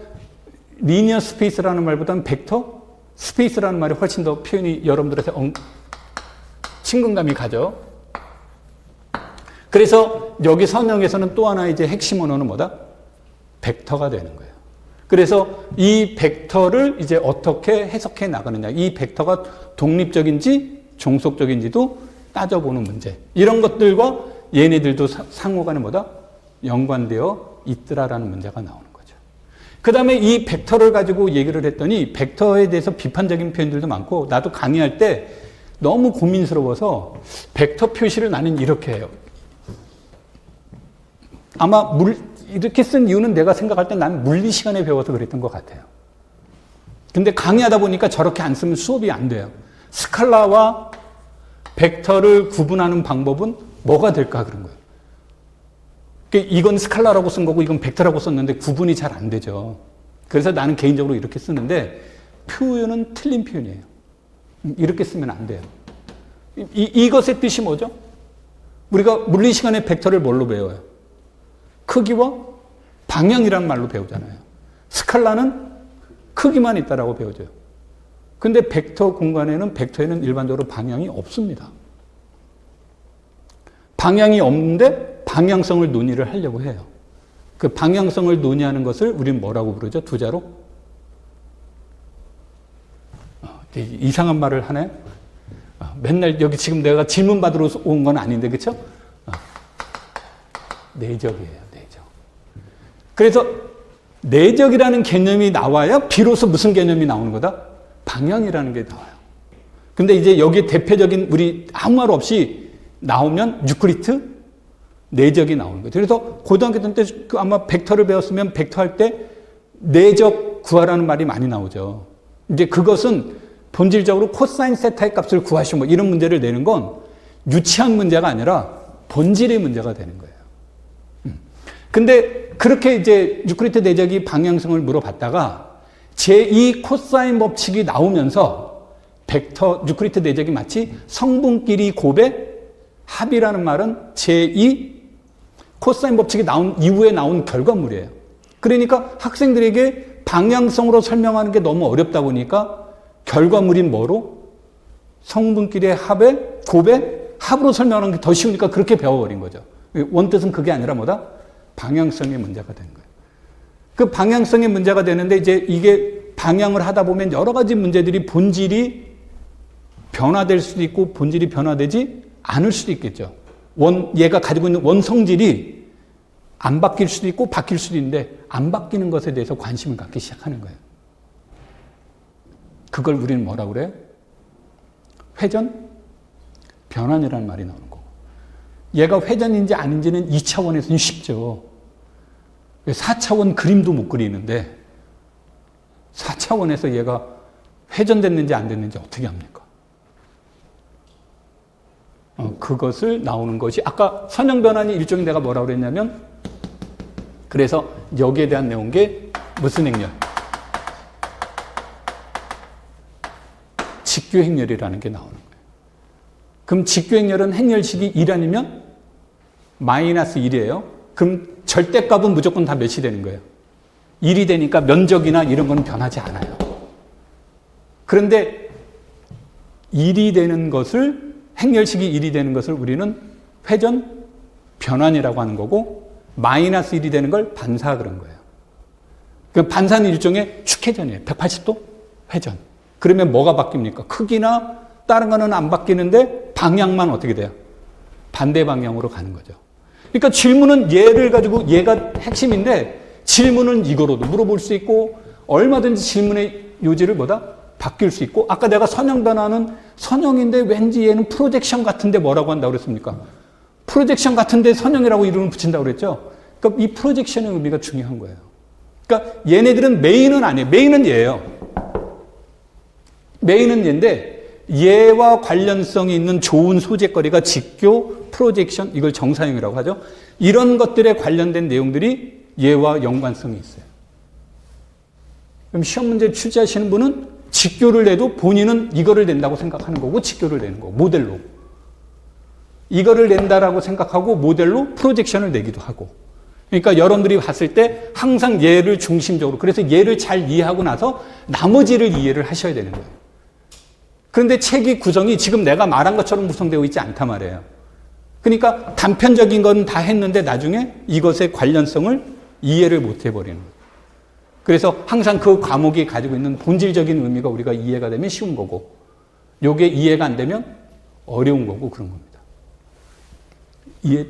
리니어 스페이스라는 말보다는 벡터 스페이스라는 말이 훨씬 더 표현이 여러분들한테 친근감이 가죠. 그래서 여기 선형에서는 또 하나 이제 핵심 언어는 뭐다? 벡터가 되는 거예요. 그래서 이 벡터를 이제 어떻게 해석해 나가느냐, 이 벡터가 독립적인지 종속적인지도 따져보는 문제. 이런 것들과 얘네들도 상호간에 뭐다? 연관되어 있더라라는 문제가 나오는 거죠. 그 다음에 이 벡터를 가지고 얘기를 했더니 벡터에 대해서 비판적인 표현들도 많고, 나도 강의할 때 너무 고민스러워서 벡터 표시를 나는 이렇게 해요. 아마 이렇게 쓴 이유는 내가 생각할 때 난 물리 시간에 배워서 그랬던 것 같아요. 근데 강의하다 보니까 저렇게 안 쓰면 수업이 안 돼요. 스칼라와 벡터를 구분하는 방법은 뭐가 될까 그런 거예요. 이건 스칼라라고 쓴 거고 이건 벡터라고 썼는데 구분이 잘 안 되죠. 그래서 나는 개인적으로 이렇게 쓰는데 표현은 틀린 표현이에요. 이렇게 쓰면 안 돼요. 이것의 뜻이 뭐죠? 우리가 물리 시간에 벡터를 뭘로 배워요? 크기와 방향이란 말로 배우잖아요. 스칼라는 크기만 있다라고 배우죠. 근데 벡터 공간에는, 벡터에는 일반적으로 방향이 없습니다. 방향이 없는데 방향성을 논의를 하려고 해요. 그 방향성을 논의하는 것을 우리는 뭐라고 부르죠? 두 자로? 이상한 말을 하네. 맨날 여기 지금 내가 질문 받으러 온 건 아닌데, 그렇죠? 내적이에요, 내적. 그래서 내적이라는 개념이 나와야 비로소 무슨 개념이 나오는 거다? 방향이라는 게 나와요. 근데 이제 여기 대표적인 우리 아무 말 없이 나오면 유클리트 내적이 나오는 거죠. 그래서 고등학교 때 아마 벡터를 배웠으면 벡터 할 때 내적 구하라는 말이 많이 나오죠. 이제 그것은 본질적으로 코사인 세타의 값을 구하시오 뭐 이런 문제를 내는 건 유치한 문제가 아니라 본질의 문제가 되는 거예요. 근데 그렇게 이제 유클리트 내적이 방향성을 물어봤다가 제2 코사인 법칙이 나오면서 벡터 유클리트 내적이 마치 성분끼리 곱의 합이라는 말은 제2 코사인 법칙이 나온 이후에 나온 결과물이에요. 그러니까 학생들에게 방향성으로 설명하는 게 너무 어렵다 보니까 결과물인 뭐로? 성분끼리의 합의 곱의 합으로 설명하는 게 더 쉬우니까 그렇게 배워버린 거죠. 원뜻은 그게 아니라 뭐다? 방향성의 문제가 되는 거예요. 그 방향성의 문제가 되는데 이제 이게 방향을 하다 보면 여러 가지 문제들이 본질이 변화될 수도 있고 본질이 변화되지 않을 수도 있겠죠. 얘가 가지고 있는 원성질이 안 바뀔 수도 있고 바뀔 수도 있는데 안 바뀌는 것에 대해서 관심을 갖기 시작하는 거예요. 그걸 우리는 뭐라고 그래요? 회전? 변환이라는 말이 나오는 거고. 얘가 회전인지 아닌지는 2차원에서는 쉽죠. 4차원 그림도 못 그리는데 4차원에서 얘가 회전됐는지 안 됐는지 어떻게 합니까? 그것을 나오는 것이 아까 선형 변환이 일종의 내가 뭐라고 그랬냐면 그래서 여기에 대한 내용 게 무슨 행렬? 직교 행렬이라는 게 나오는 거예요. 그럼 직교 행렬은 행렬식이 1 아니면 마이너스 1이에요. 그럼 절대값은 무조건 다 몇이 되는 거예요? 1이 되니까 면적이나 이런 건 변하지 않아요. 그런데 1이 되는 것을 행렬식이 1이 되는 것을 우리는 회전 변환이라고 하는 거고 마이너스 1이 되는 걸 반사 그런 거예요. 그 반사는 일종의 축회전이에요. 180도 회전. 그러면 뭐가 바뀝니까? 크기나 다른 거는 안 바뀌는데 방향만 어떻게 돼요? 반대 방향으로 가는 거죠. 그러니까 질문은 얘를 가지고 얘가 핵심인데 질문은 이거로도 물어볼 수 있고 얼마든지 질문의 요지를 바뀔 수 있고 아까 내가 선형 변화는 선형인데 왠지 얘는 프로젝션 같은데 뭐라고 한다고 그랬습니까? 프로젝션 같은데 선형이라고 이름을 붙인다고 그랬죠? 그러니까 이 프로젝션의 의미가 중요한 거예요. 그러니까 얘네들은 메인은 아니에요. 메인은 얘예요. 메인은 얘인데 얘와 관련성이 있는 좋은 소재거리가 직교, 프로젝션, 이걸 정사형이라고 하죠. 이런 것들에 관련된 내용들이 얘와 연관성이 있어요. 그럼 시험 문제 출제하시는 분은 직교를 내도 본인은 이거를 낸다고 생각하는 거고 직교를 내는 거고 모델로. 이거를 낸다라고 생각하고 모델로 프로젝션을 내기도 하고. 그러니까 여러분들이 봤을 때 항상 얘를 중심적으로 그래서 얘를 잘 이해하고 나서 나머지를 이해를 하셔야 되는 거예요. 그런데 책의 구성이 지금 내가 말한 것처럼 구성되어 있지 않단 말이에요. 그러니까 단편적인 건 다 했는데 나중에 이것의 관련성을 이해를 못 해버리는 거예요. 그래서 항상 그 과목이 가지고 있는 본질적인 의미가 우리가 이해가 되면 쉬운 거고 요게 이해가 안 되면 어려운 거고 그런 겁니다.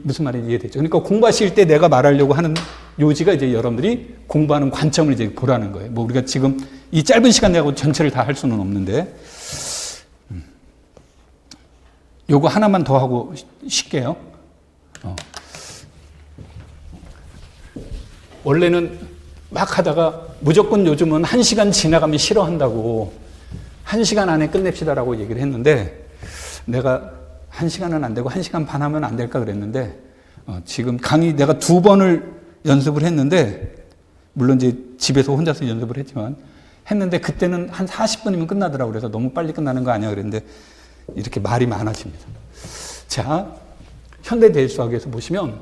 무슨 말인지 이해되죠? 그러니까 공부하실 때 내가 말하려고 하는 요지가 이제 여러분들이 공부하는 관점을 이제 보라는 거예요. 뭐 우리가 지금 이 짧은 시간 내고 전체를 다 할 수는 없는데 요거 하나만 더 하고 쉴게요. 원래는 막 하다가 무조건 요즘은 1시간 지나가면 싫어한다고 1시간 안에 끝냅시다라고 얘기를 했는데 내가 1시간은 안 되고 1시간 반 하면 안 될까 그랬는데 지금 강의 내가 2번을 연습을 했는데 물론 이제 집에서 혼자서 연습을 했지만 했는데 그때는 한 40분이면 끝나더라고요. 그래서 너무 빨리 끝나는 거 아니야 그랬는데 이렇게 말이 많아집니다. 자, 현대대수학에서 보시면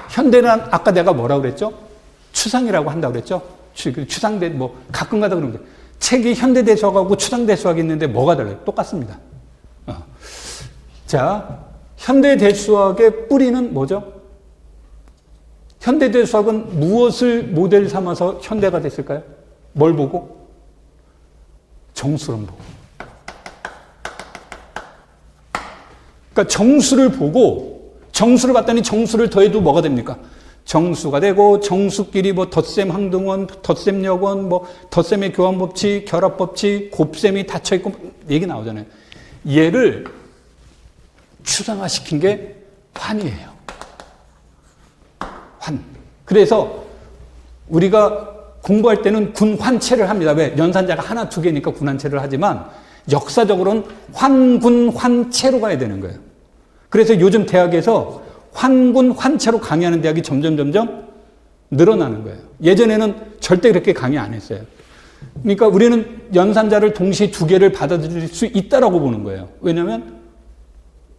현대는 아까 내가 뭐라고 그랬죠? 추상이라고 한다고 그랬죠? 추상대 뭐 가끔가다 그러는데 책이 현대대수학하고 추상대수학이 있는데 뭐가 달라요? 똑같습니다. 자, 현대대수학의 뿌리는 뭐죠? 현대대수학은 무엇을 모델 삼아서 현대가 됐을까요? 뭘 보고? 정수론 보고. 그러니까 정수를 보고 정수를 봤더니 정수를 더해도 뭐가 됩니까? 정수가 되고 정수끼리 뭐 덧셈 항등원, 덧셈 역원, 뭐 덧셈의 교환법칙, 결합법칙, 곱셈이 닫혀있고 얘기 나오잖아요. 얘를 추상화시킨 게 환이에요. 환. 그래서 우리가 공부할 때는 군환체를 합니다. 왜? 연산자가 하나, 두 개니까 군환체를 하지만 역사적으로는 환군, 환체로 가야 되는 거예요. 그래서 요즘 대학에서 환군, 환체로 강의하는 대학이 점점 늘어나는 거예요. 예전에는 절대 그렇게 강의 안 했어요. 그러니까 우리는 연산자를 동시에 두 개를 받아들일 수 있다라고 보는 거예요. 왜냐하면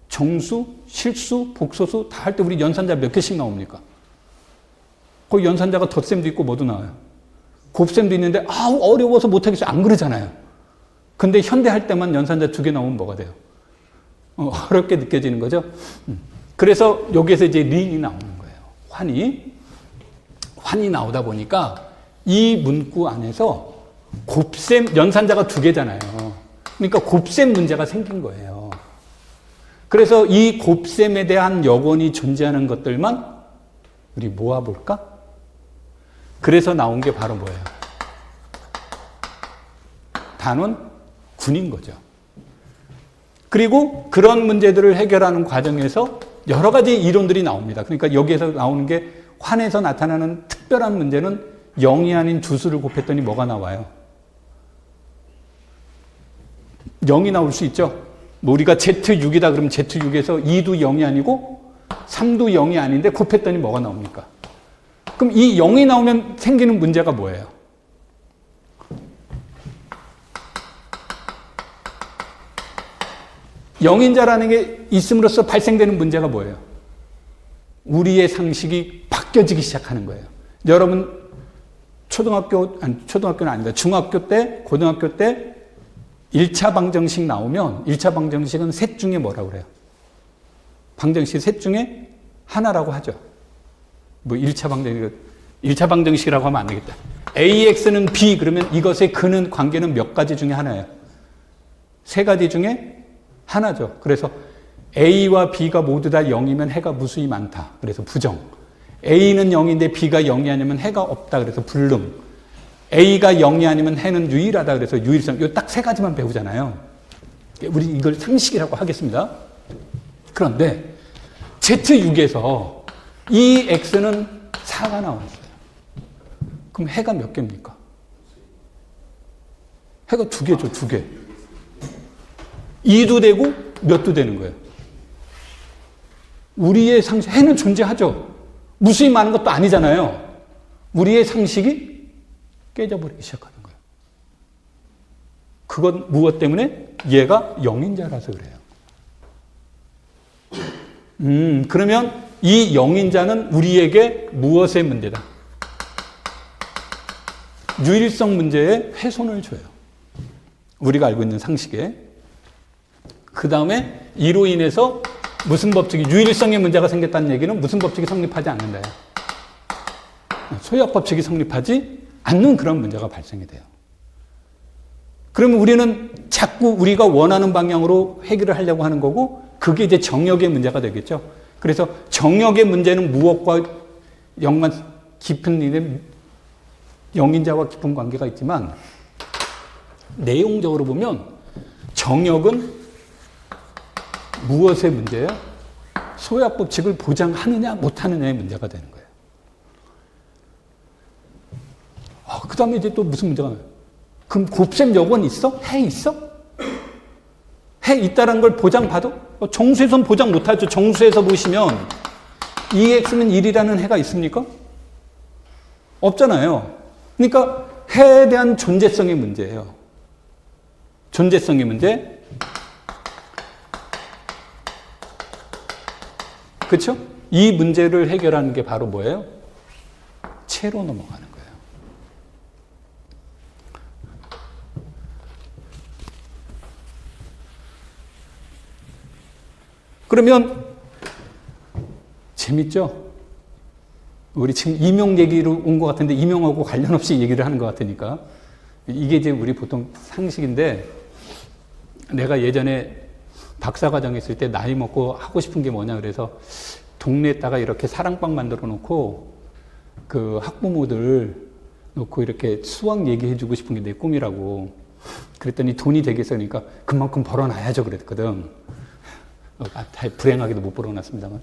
정수, 실수, 복소수 다 할 때 우리 연산자 몇 개씩 나옵니까? 거기 연산자가 덧셈도 있고 뭐도 나와요. 곱셈도 있는데 어려워서 못하겠어요. 안 그러잖아요. 근데 현대 할 때만 연산자 두 개 나오면 뭐가 돼요? 어렵게 느껴지는 거죠. 그래서 여기에서 이제 린이 나오는 거예요. 환이 나오다 보니까 이 문구 안에서 곱셈, 연산자가 두 개잖아요. 그러니까 곱셈 문제가 생긴 거예요. 그래서 이 곱셈에 대한 여건이 존재하는 것들만 우리 모아볼까? 그래서 나온 게 바로 뭐예요? 단원 군인 거죠. 그리고 그런 문제들을 해결하는 과정에서 여러 가지 이론들이 나옵니다. 그러니까 여기에서 나오는 게 환에서 나타나는 특별한 문제는 0이 아닌 두 수를 곱했더니 뭐가 나와요? 0이 나올 수 있죠. 뭐 우리가 Z6이다 그러면 Z6에서 2도 0이 아니고 3도 0이 아닌데 곱했더니 뭐가 나옵니까? 그럼 이 0이 나오면 생기는 문제가 뭐예요? 영인자라는 게 있음으로써 발생되는 문제가 뭐예요? 우리의 상식이 바뀌어지기 시작하는 거예요. 여러분 초등학교는 아니다. 중학교 때, 고등학교 때 1차 방정식 나오면 1차 방정식은 셋 중에 뭐라고 그래요? 방정식 셋 중에 하나라고 하죠. 뭐 1차 방정식이라고 하면 안 되겠다. AX는 B 그러면 이것의 근은 관계는 몇 가지 중에 하나예요? 세 가지 중에 하나죠. 그래서 A와 B가 모두 다 0이면 해가 무수히 많다. 그래서 부정. A는 0인데 B가 0이 아니면 해가 없다. 그래서 불능. A가 0이 아니면 해는 유일하다. 그래서 유일성. 이 딱 세 가지만 배우잖아요. 우리 이걸 상식이라고 하겠습니다. 그런데 Z6에서 이 X는 4가 나왔어요. 그럼 해가 몇 개입니까? 해가 두 개죠, 두 개. 2도 되고 몇도 되는 거예요. 우리의 상식, 해는 존재하죠. 무수히 많은 것도 아니잖아요. 우리의 상식이 깨져버리기 시작하는 거예요. 그건 무엇 때문에? 얘가 영인자라서 그래요. 그러면 이 영인자는 우리에게 무엇의 문제다? 유일성 문제에 훼손을 줘요. 우리가 알고 있는 상식에. 그 다음에 이로 인해서 무슨 법칙이, 유일성의 문제가 생겼다는 얘기는 무슨 법칙이 성립하지 않는다요. 소유학 법칙이 성립하지 않는 그런 문제가 발생이 돼요. 그러면 우리는 자꾸 우리가 원하는 방향으로 해결을 하려고 하는 거고, 그게 이제 정역의 문제가 되겠죠. 그래서 정역의 문제는 무엇과 연관 깊은 일에 영인자와 깊은 관계가 있지만, 내용적으로 보면 정역은 무엇의 문제예요? 소유학 법칙을 보장하느냐 못하느냐의 문제가 되는 거예요. 그 다음에 이제 또 무슨 문제가 나요? 그럼 곱셈 여건 있어? 해 있어? 해 있다는 걸 보장받아? 정수에서는 보장 못하죠. 정수에서 보시면 2x는 1이라는 해가 있습니까? 없잖아요. 그러니까 해에 대한 존재성의 문제예요. 존재성의 문제. 그렇죠? 이 문제를 해결하는 게 바로 뭐예요? 채로 넘어가는 거예요. 그러면 재밌죠? 우리 지금 이명 얘기로 온 것 같은데 이명하고 관련 없이 얘기를 하는 것 같으니까 이게 이제 우리 보통 상식인데, 내가 예전에 박사과정 있을 때 나이 먹고 하고 싶은 게 뭐냐 그래서 동네에다가 이렇게 사랑방 만들어 놓고 그 학부모들 놓고 이렇게 수학 얘기해 주고 싶은 게 내 꿈이라고. 그랬더니 돈이 되겠어. 그러니까 그만큼 벌어놔야죠 그랬거든. 다 불행하게도 못 벌어놨습니다만.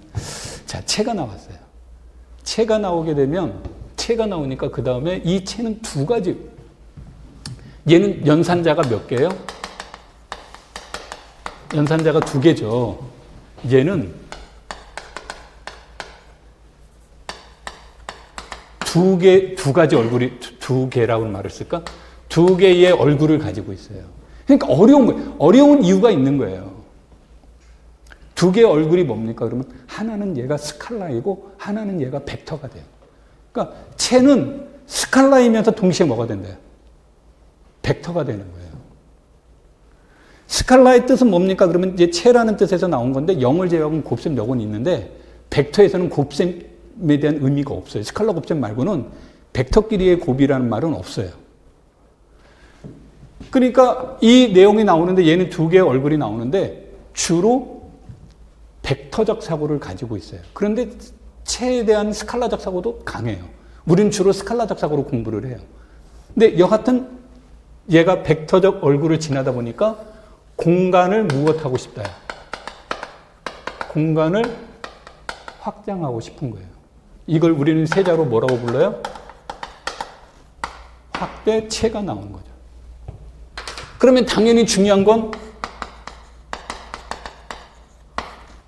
자, 채가 나왔어요. 채가 나오게 되면, 채가 나오니까 그 다음에 이 채는 두 가지. 얘는 연산자가 몇 개예요? 연산자가 두 개죠. 얘는 두 가지 얼굴이, 두 개라고 말을 쓸까? 두 개의 얼굴을 가지고 있어요. 그러니까 어려운 거예요. 어려운 이유가 있는 거예요. 두 개의 얼굴이 뭡니까? 그러면 하나는 얘가 스칼라이고 하나는 얘가 벡터가 돼요. 그러니까 채는 스칼라이면서 동시에 뭐가 된대요? 벡터가 되는 거예요. 스칼라의 뜻은 뭡니까? 그러면 이제 체라는 뜻에서 나온 건데 0을 제외하고는 곱셈 역은 있는데 벡터에서는 곱셈에 대한 의미가 없어요. 스칼라 곱셈 말고는 벡터끼리의 곱이라는 말은 없어요. 그러니까 이 내용이 나오는데 얘는 두 개의 얼굴이 나오는데 주로 벡터적 사고를 가지고 있어요. 그런데 체에 대한 스칼라적 사고도 강해요. 우리는 주로 스칼라적 사고로 공부를 해요. 근데 여하튼 얘가 벡터적 얼굴을 지나다 보니까 공간을 무엇하고 싶다. 공간을 확장하고 싶은 거예요. 이걸 우리는 세자로 뭐라고 불러요? 확대체가 나오는 거죠. 그러면 당연히 중요한 건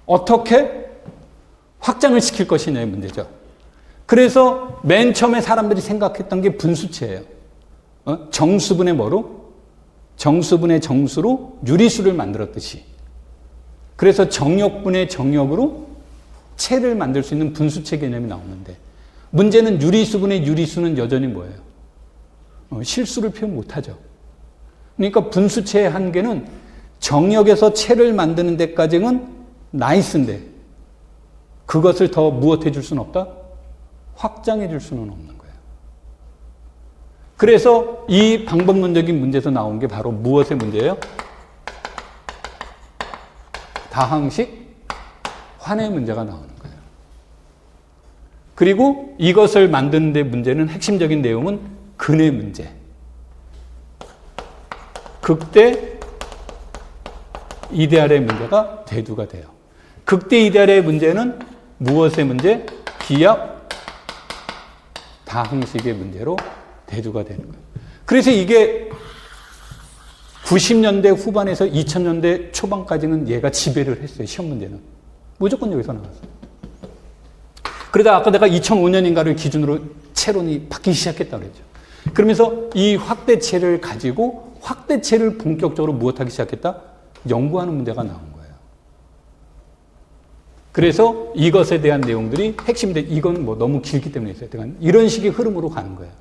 어떻게 확장을 시킬 것이냐의 문제죠. 그래서 맨 처음에 사람들이 생각했던 게 분수체예요. 정수분의 뭐로? 정수분의 정수로 유리수를 만들었듯이. 그래서 정역분의 정역으로 체를 만들 수 있는 분수체 개념이 나오는데 문제는 유리수분의 유리수는 여전히 뭐예요? 실수를 표현 못하죠. 그러니까 분수체의 한계는 정역에서 체를 만드는 데까지는 나이스인데 그것을 더 무엇해 줄 수는 없다? 확장해 줄 수는 없는 거예요. 그래서 이 방법론적인 문제에서 나온 게 바로 무엇의 문제예요? 다항식 환의 문제가 나오는 거예요. 그리고 이것을 만드는 데 문제는 핵심적인 내용은 근의 문제. 극대 이데알의 문제가 대두가 돼요. 극대 이데알의 문제는 무엇의 문제? 기압 다항식의 문제로 대두가 되는 거예요. 그래서 이게 90년대 후반에서 2000년대 초반까지는 얘가 지배를 했어요. 시험 문제는. 무조건 여기서 나왔어요. 그러다 아까 내가 2005년인가를 기준으로 체론이 바뀌기 시작했다고 그랬죠. 그러면서 이 확대체를 가지고 확대체를 본격적으로 무엇하기 시작했다? 연구하는 문제가 나온 거예요. 그래서 이것에 대한 내용들이 핵심인데 이건 뭐 너무 길기 때문에 있어요. 이런 식의 흐름으로 가는 거예요.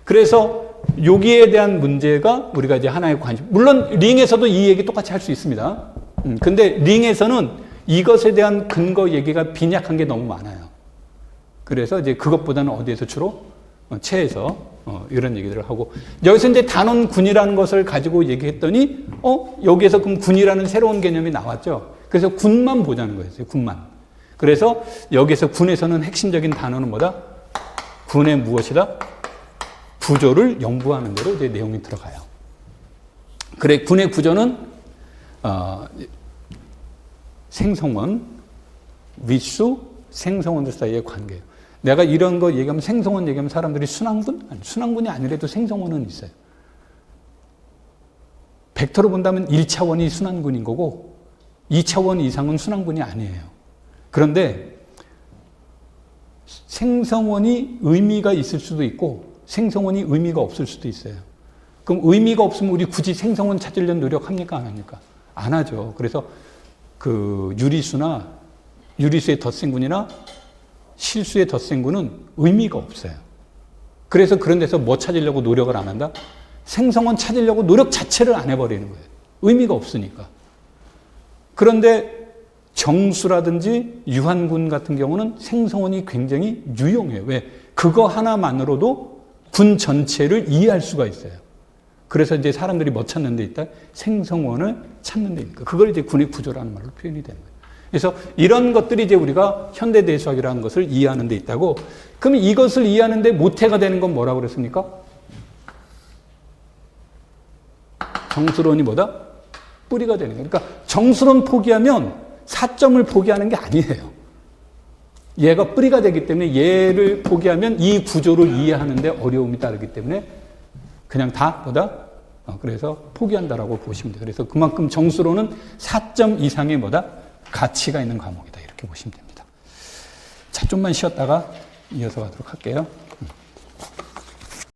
그래서 여기에 대한 문제가 우리가 이제 하나의 관심. 물론 링에서도 이 얘기 똑같이 할 수 있습니다. 근데 링에서는 이것에 대한 근거 얘기가 빈약한 게 너무 많아요. 그래서 이제 그것보다는 어디에서 주로? 체에서 이런 얘기들을 하고 여기서 이제 단원군이라는 것을 가지고 얘기했더니 여기에서 그럼 군이라는 새로운 개념이 나왔죠. 그래서 군만 보자는 거였어요. 군만. 그래서 여기서 군에서는 핵심적인 단어는 뭐다? 군의 무엇이다? 구조를 연구하는 대로 이제 내용이 들어가요. 그래 군의 구조는 생성원, 위수, 생성원들 사이의 관계예요. 내가 이런 거 얘기하면 생성원 얘기하면 사람들이 순환군? 아니, 순환군이 아니라도 생성원은 있어요. 벡터로 본다면 1차원이 순환군인 거고 2차원 이상은 순환군이 아니에요. 그런데 생성원이 의미가 있을 수도 있고 생성원이 의미가 없을 수도 있어요. 그럼 의미가 없으면 우리 굳이 생성원 찾으려는 노력합니까? 안 합니까? 안 하죠. 그래서 그 유리수의 덧셈군이나 실수의 덧셈군은 의미가 없어요. 그래서 그런 데서 뭐 찾으려고 노력을 안 한다? 생성원 찾으려고 노력 자체를 안 해버리는 거예요. 의미가 없으니까. 그런데 정수라든지 유한군 같은 경우는 생성원이 굉장히 유용해요. 왜? 그거 하나만으로도 군 전체를 이해할 수가 있어요. 그래서 이제 사람들이 뭐 찾는 데 있다? 생성원을 찾는 데 있다. 그걸 이제 군의 구조라는 말로 표현이 되는 거예요. 그래서 이런 것들이 이제 우리가 현대대수학이라는 것을 이해하는 데 있다고. 그러면 이것을 이해하는 데 모태가 되는 건 뭐라고 그랬습니까? 정수론이 뭐다? 뿌리가 되는 거예요. 그러니까 정수론 포기하면 사점을 포기하는 게 아니에요. 얘가 뿌리가 되기 때문에 얘를 포기하면 이 구조를 이해하는 데 어려움이 따르기 때문에 그냥 다 뭐다? 그래서 포기한다라고 보시면 돼요. 그래서 그만큼 정수론은 4점 이상의 뭐다? 가치가 있는 과목이다. 이렇게 보시면 됩니다. 자, 좀만 쉬었다가 이어서 가도록 할게요.